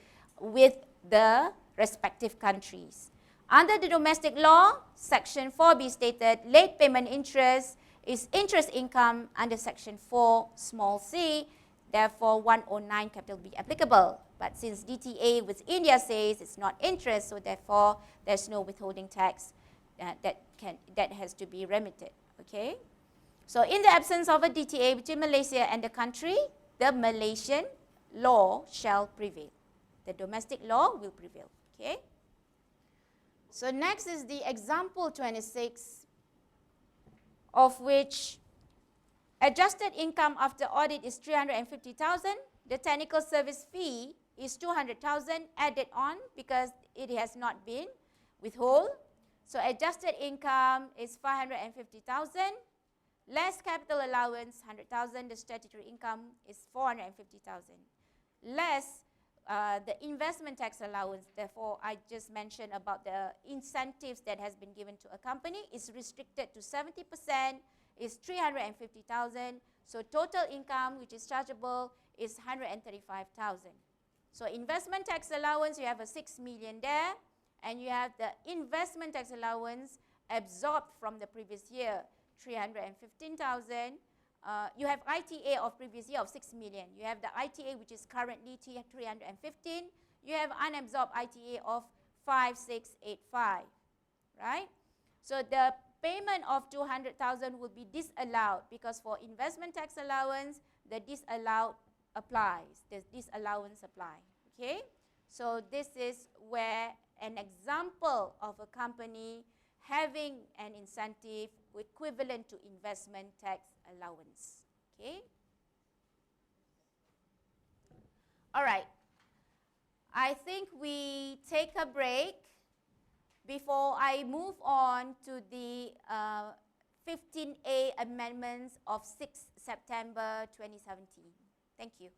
S1: with the respective countries. Under the domestic law, Section 4B stated late payment interest is interest income under Section 4 small c, therefore 109 capital B applicable. But since DTA with India says it's not interest, so therefore there's no withholding tax that has to be remitted. Okay? So in the absence of a DTA between Malaysia and the country, the Malaysian law shall prevail. The domestic law will prevail. Okay? So next is the example 26, of which adjusted income after audit is 350,000. The technical service fee is 200,000 added on because it has not been withheld. So adjusted income is 550,000, less capital allowance 100,000. The statutory income is 450,000, less the investment tax allowance. Therefore, I just mentioned about the incentives that has been given to a company is restricted to 70%, is 350,000. So total income which is chargeable is 135,000. So investment tax allowance, you have a 6 million there, and you have the investment tax allowance absorbed from the previous year, 315,000. You have ITA of previous year of 6 million. You have the ITA which is currently 315. You have unabsorbed ITA of 5685, right? So the payment of 200,000 will be disallowed because for investment tax allowance, the disallowed applies. The disallowance apply. Okay? So this is where an example of a company having an incentive equivalent to investment tax allowance. Okay? All right. I think we take a break before I move on to the 15A amendments of 6 September 2017. Thank you.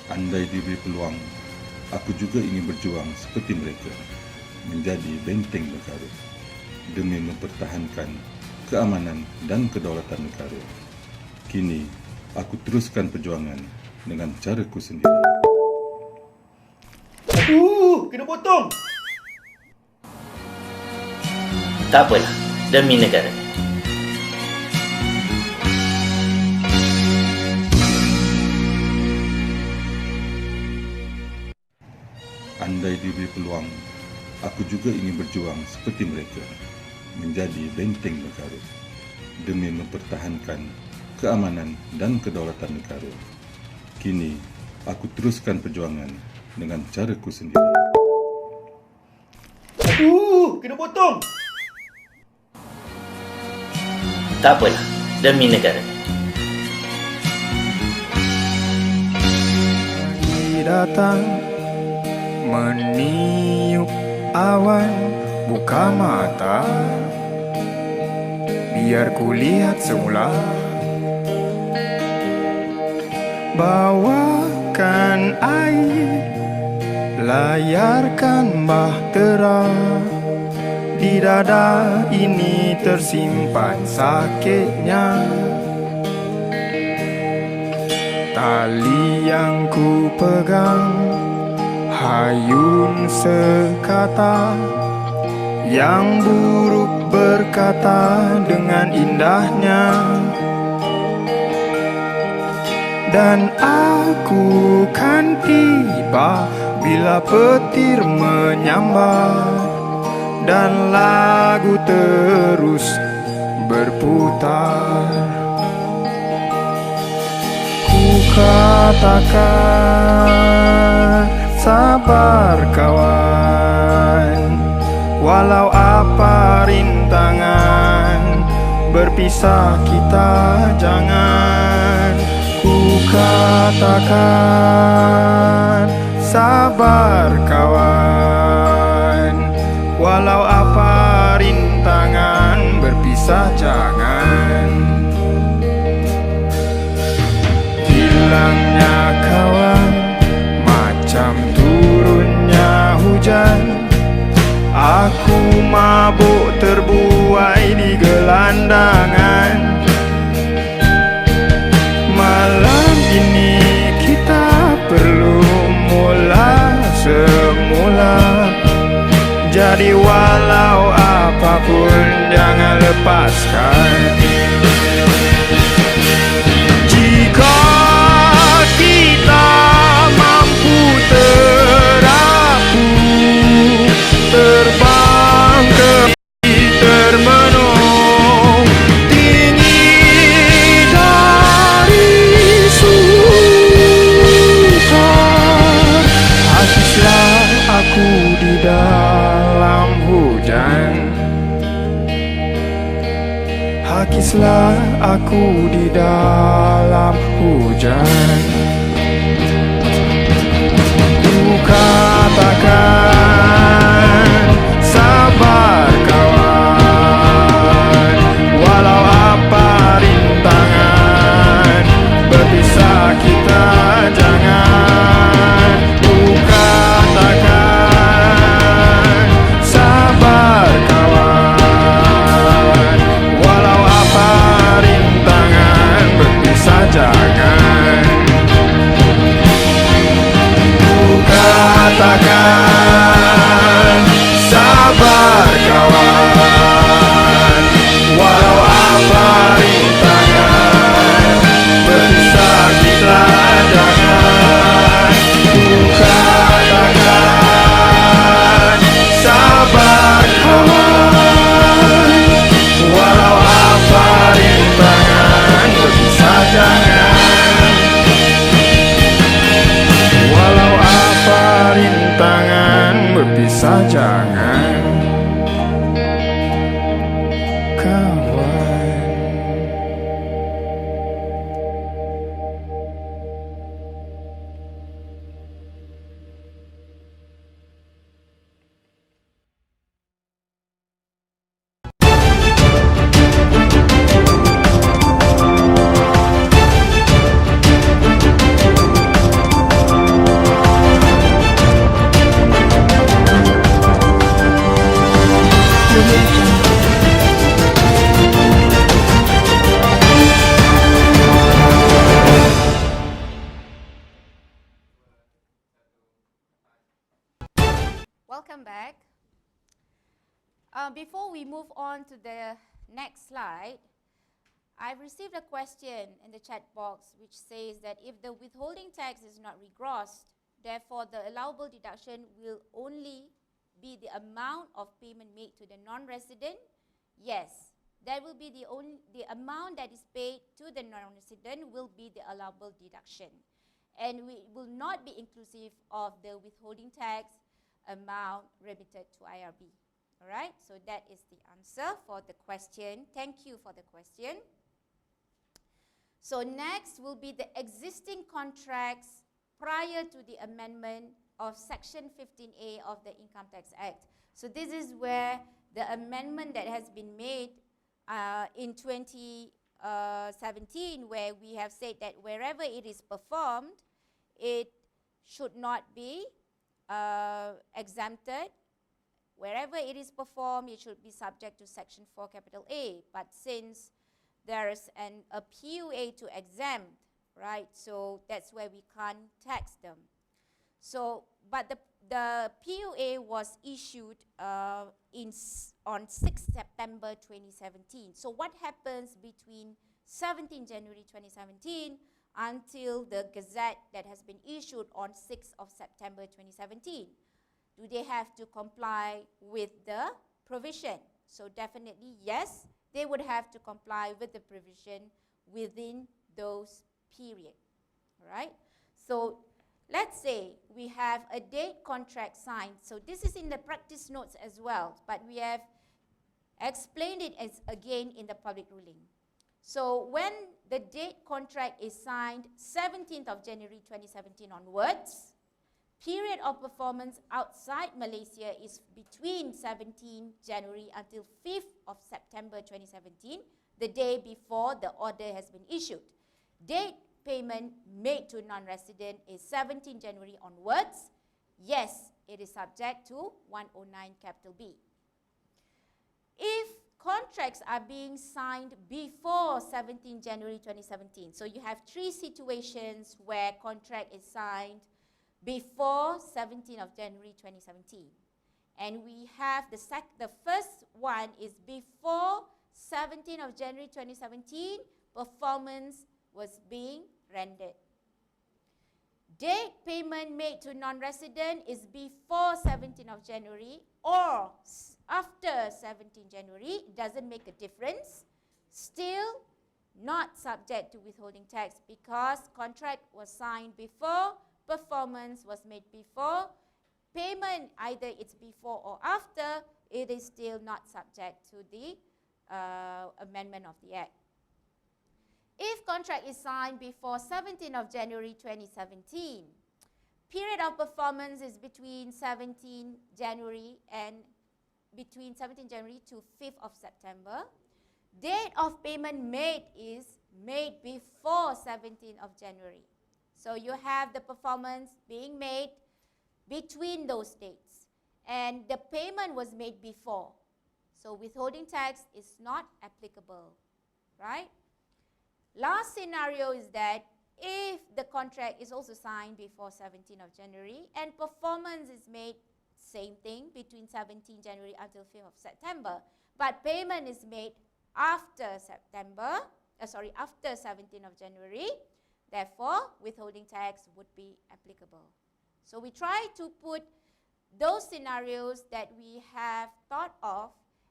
S2: Andai diberi peluang, aku juga ingin berjuang seperti mereka, menjadi benteng negara, demi mempertahankan keamanan dan kedaulatan negara. Kini, aku teruskan perjuangan dengan caraku sendiri.
S3: Kena potong!
S4: Tak apalah, demi negara.
S2: Andai diberi peluang, aku juga ingin berjuang seperti mereka, menjadi benteng negara, demi mempertahankan keamanan dan kedaulatan negara. Kini, aku teruskan perjuangan dengan caraku sendiri.
S3: Kena potong!
S4: Tak apalah, demi negara.
S11: Datang meniup awan, buka mata, biar ku lihat semula. Bawakan air, layarkan bahtera, di dada ini tersimpan sakitnya. Tali yang ku pegang hayun sekata, yang buruk berkata dengan indahnya. Dan aku kan tiba bila petir menyambar dan lagu terus berputar. Ku katakan sabar kawan, walau apa rintangan, berpisah kita jangan. Ku katakan sabar kawan, walau apa rintangan, berpisah jangan. Hilangnya kawan macam turunnya hujan. Aku mabuk terbuai di gelandangan. Malam ini kita perlu mula semula. Jadi walau apapun jangan lepaskan. Jika kita mampu terapu, terbang ke termenung tinggi dari sukar. Hakislah aku di dalam hujan. Hakislah aku di dalam hujan. Ku katakan sabar kawan, walau apa rintangan, berpisah kita jangan. Ku katakan sabar kawan, walau apa rintangan, berpisah jangan. Ku katakan sabar kawan, walau apa rintangan, berpisah kita jangan. Ku katakan sabar kawan, walau apa rintangan, berpisah jangan. Walau apa rintangan, berpisah jangan. Kawan.
S1: Welcome back. Before we move on to the next slide, I've received a question in the chat box which says that if the withholding tax is not regrossed, therefore the allowable deduction will only be the amount of payment made to the non-resident. Yes, that will be the amount that is paid to the non-resident will be the allowable deduction, and we will not be inclusive of the withholding tax amount remitted to IRB. All right, so that is the answer for the question. Thank you for the question. So next will be the existing contracts prior to the amendment of Section 15A of the Income Tax Act. So this is where the amendment that has been made in 2017, where we have said that wherever it is performed, it should not be exempted. Wherever it is performed, it should be subject to Section 4 capital A. But since there is a PUA to exempt, right, so that's where we can't tax them. So, but the PUA was issued on 6 September 2017. So what happens between 17 January 2017 until the Gazette that has been issued on 6th of September 2017. Do they have to comply with the provision? So definitely yes, they would have to comply with the provision within those period. Alright? So let's say we have a date contract signed. So this is in the practice notes as well, but we have explained it as again in the public ruling. So when the date contract is signed 17th of January 2017 onwards, period of performance outside Malaysia is between 17 January until 5th of September 2017, the day before the order has been issued. Date payment made to non-resident is 17 January onwards. Yes, it is subject to 109 capital B. If contracts are being signed before 17 January 2017, so you have three situations where contract is signed before 17th of January 2017. And we have the first one is before 17th of January 2017, performance was being rendered. Date payment made to non-resident is before 17th of January or after 17th January, it doesn't make a difference. Still not subject to withholding tax because contract was signed before, performance was made before, payment either it's before or after, it is still not subject to the amendment of the Act. If contract is signed before 17th of January 2017, period of performance is between 17 January and between 17 January to 5th of September. Date of payment made is made before 17th of January. So you have the performance being made between those dates. And the payment was made before. So withholding tax is not applicable, right? Last scenario is that if the contract is also signed before 17th of January and performance is made same thing between 17 January until 5th of September, but payment is made after after 17th of January, therefore withholding tax would be applicable. So we try to put those scenarios that we have thought of,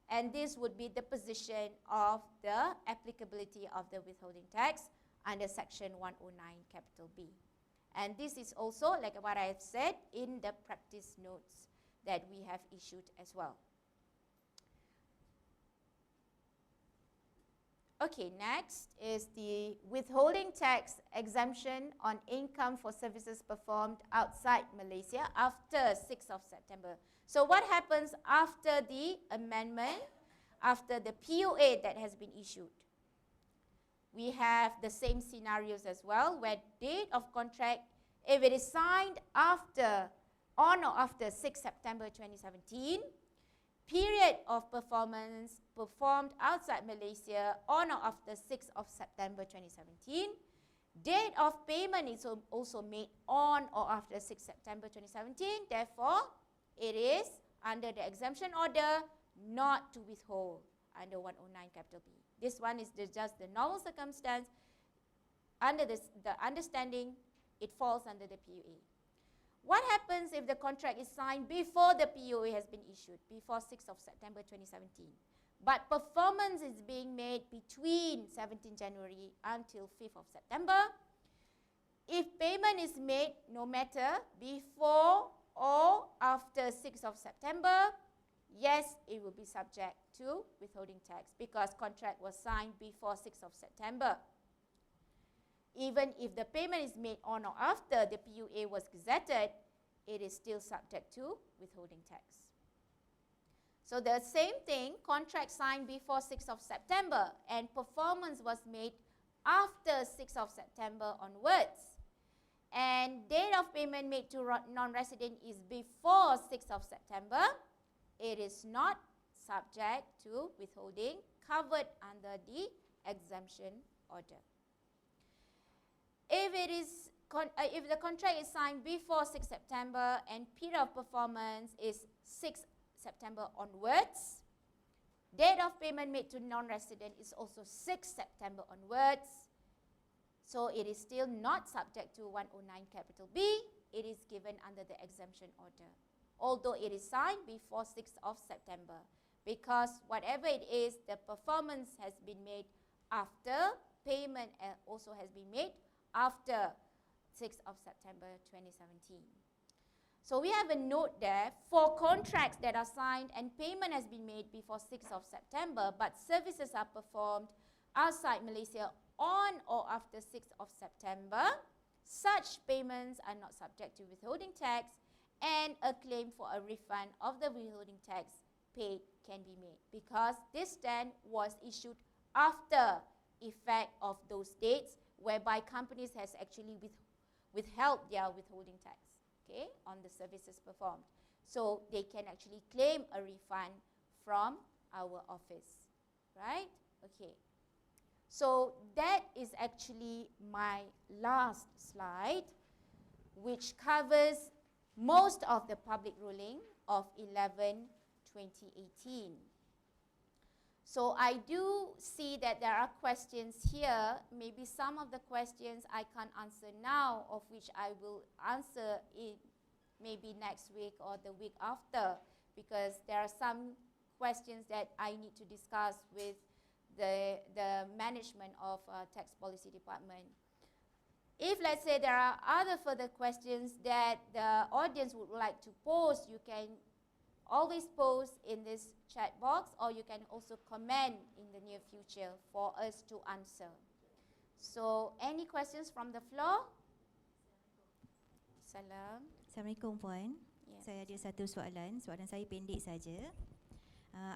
S1: and this would be the position of the applicability of the withholding tax under section 109 capital B. And this is also, like what I have said, in the practice notes that we have issued as well. Okay, next is the withholding tax exemption on income for services performed outside Malaysia after 6th of September. So what happens after the amendment, after the POA that has been issued? We have the same scenarios as well, where date of contract, if it is signed on or after 6 September 2017, period of performance performed outside Malaysia on or after 6th of September 2017. Date of payment is also made on or after 6 September 2017. Therefore, it is under the exemption order not to withhold under 109 capital B. This one is just the normal circumstance. Under the understanding, it falls under the POA. What happens if the contract is signed before the POA has been issued, before 6th of September 2017, but performance is being made between 17 January until 5th of September? If payment is made no matter before or after 6th of September, yes, it will be subject to withholding tax because contract was signed before 6th of September. Even if the payment is made on or after the POA was gazetted, it is still subject to withholding tax. So the same thing, contract signed before 6th of September and performance was made after 6th of September onwards. And date of payment made to non-resident is before 6th of September. It is not subject to withholding, covered under the exemption order. If the contract is signed before 6 September and period of performance is 6 September onwards, date of payment made to non-resident is also 6 September onwards, So it is still not subject to 109 capital B. It is given under the exemption order, although it is signed before 6th of September, because whatever it is, the performance has been made after, payment also has been made after 6th of September 2017. So we have a note there, for contracts that are signed and payment has been made before 6th of September, but services are performed outside Malaysia on or after 6th of September, such payments are not subject to withholding tax, and a claim for a refund of the withholding tax paid can be made, because this stand was issued after effect of those dates whereby companies has actually withheld their withholding tax, okay, on the services performed. So they can actually claim a refund from our office, right? Okay. So that is actually my last slide, which covers most of the public ruling of 11/2018. So I do see that there are questions here. Maybe some of the questions I can't answer now, of which I will answer in maybe next week or the week after, because there are some questions that I need to discuss with the management of Tax Policy Department. If, let's say, there are other further questions that the audience would like to pose, you can always post in this chat box, or you can also comment in the near future for us to answer. So, any questions from the floor? Salam.
S12: Assalamualaikum Puan.
S1: Yeah.
S12: Saya ada satu soalan saya pendek saja.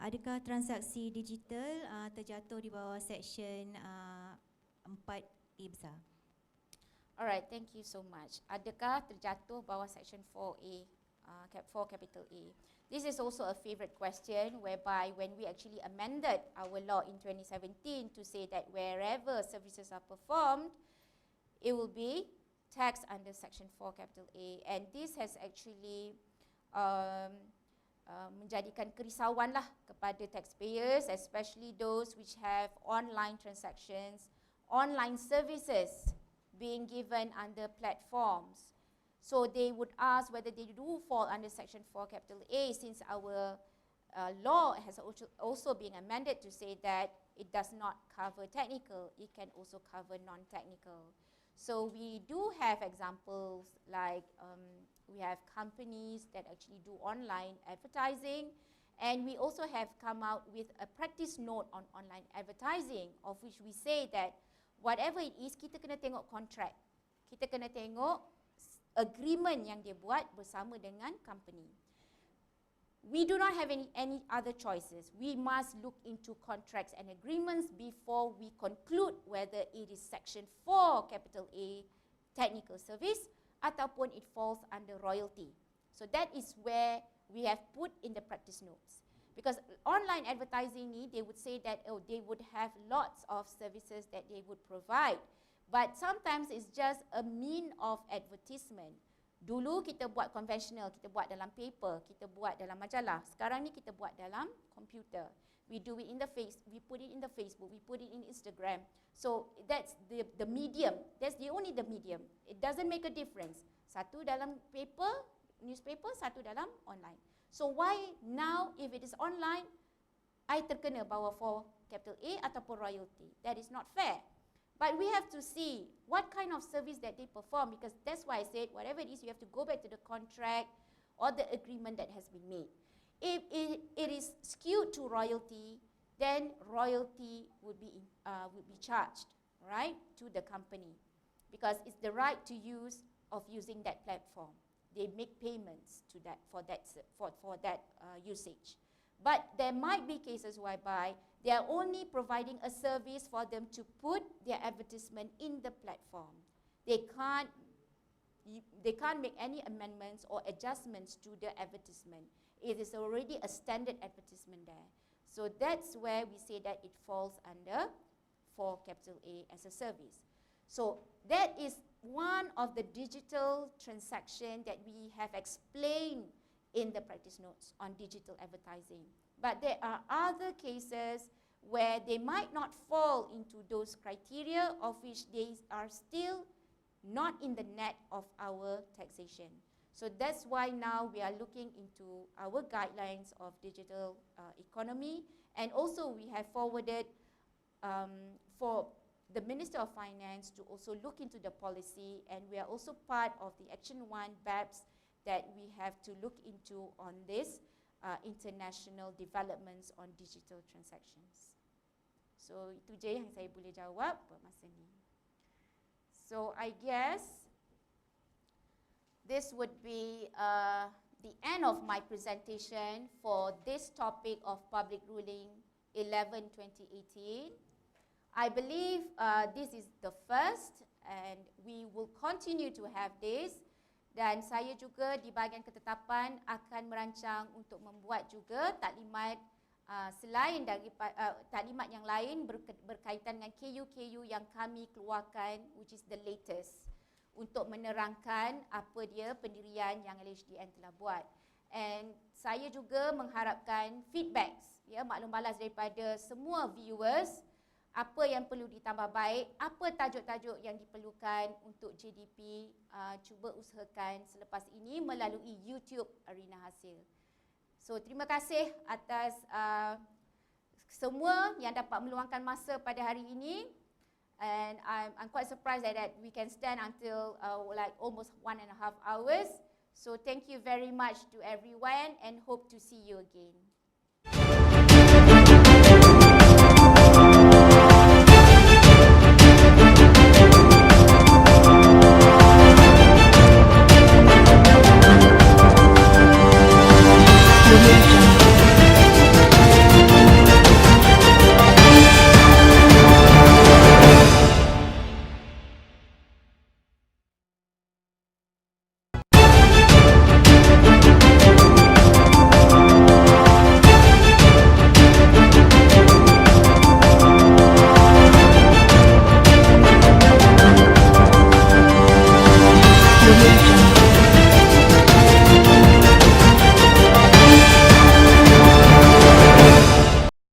S12: Adakah transaksi digital terjatuh di bawah Seksyen 4A besar?
S1: Alright, thank you so much. Adakah terjatuh bawah Section 4A, 4 capital A? This is also a favourite question, whereby when we actually amended our law in 2017 to say that wherever services are performed, it will be taxed under Section 4 capital A, and this has actually menjadikan kerisauan lah kepada taxpayers, especially those which have online transactions, online services being given under platforms. So they would ask whether they do fall under Section 4 capital A, since our law has also been amended to say that it does not cover technical, it can also cover non-technical. So we do have examples like we have companies that actually do online advertising, and we also have come out with a practice note on online advertising, of which we say that whatever it is, kita kena tengok contract, kita kena tengok agreement yang dia buat bersama dengan company. We do not have any other choices. We must look into contracts and agreements before we conclude whether it is Section 4 capital A technical service ataupun it falls under royalty. So that is where we have put in the practice notes. Because online advertising ni, they would say that they would have lots of services that they would provide. But sometimes it's just a mean of advertisement. Dulu kita buat konvensional, kita buat dalam paper, kita buat dalam majalah. Sekarang ni kita buat dalam komputer. We do it in the we put it in the Facebook, we put it in Instagram. So that's the medium. That's the medium. It doesn't make a difference. Satu dalam paper, newspaper, satu dalam online. So why now if it is online, I terkena bawah 4 capital A ataupun royalty? That is not fair. But we have to see what kind of service that they perform, because that's why I said whatever it is, you have to go back to the contract or the agreement that has been made. If it is skewed to royalty, then royalty would be charged, right, to the company, because it's the right to use of using that platform. They make payments to that for that usage. But there might be cases whereby they are only providing a service for them to put their advertisement in the platform. They can't make any amendments or adjustments to the advertisement. It is already a standard advertisement there. So that's where we say that it falls under 4 capital A as a service. So that is one of the digital transactions that we have explained in the practice notes on digital advertising. But there are other cases where they might not fall into those criteria of which they are still not in the net of our taxation. So that's why now we are looking into our guidelines of digital economy, and also we have forwarded for the Minister of Finance to also look into the policy, and we are also part of the Action 1 BAPS that we have to look into on this international developments on digital transactions. So itu je yang saya boleh jawab buat masa ni. So I guess this would be the end of my presentation for this topic of Public Ruling 11/2018. I believe this is the first, and we will continue to have this, dan saya juga di bahagian ketetapan akan merancang untuk membuat juga taklimat selain daripada taklimat yang lain berkaitan dengan KU-KU yang kami keluarkan, which is the latest, untuk menerangkan apa dia pendirian yang LHDN telah buat. And saya juga mengharapkan feedbacks, ya, maklum balas daripada semua viewers, apa yang perlu ditambah baik, apa tajuk-tajuk yang diperlukan untuk JDP cuba usahakan selepas ini melalui YouTube Arena Hasil. So terima kasih atas semua yang dapat meluangkan masa pada hari ini, and I'm quite surprised that we can stand until like almost 1.5 hours. So thank you very much to everyone and hope to see you again.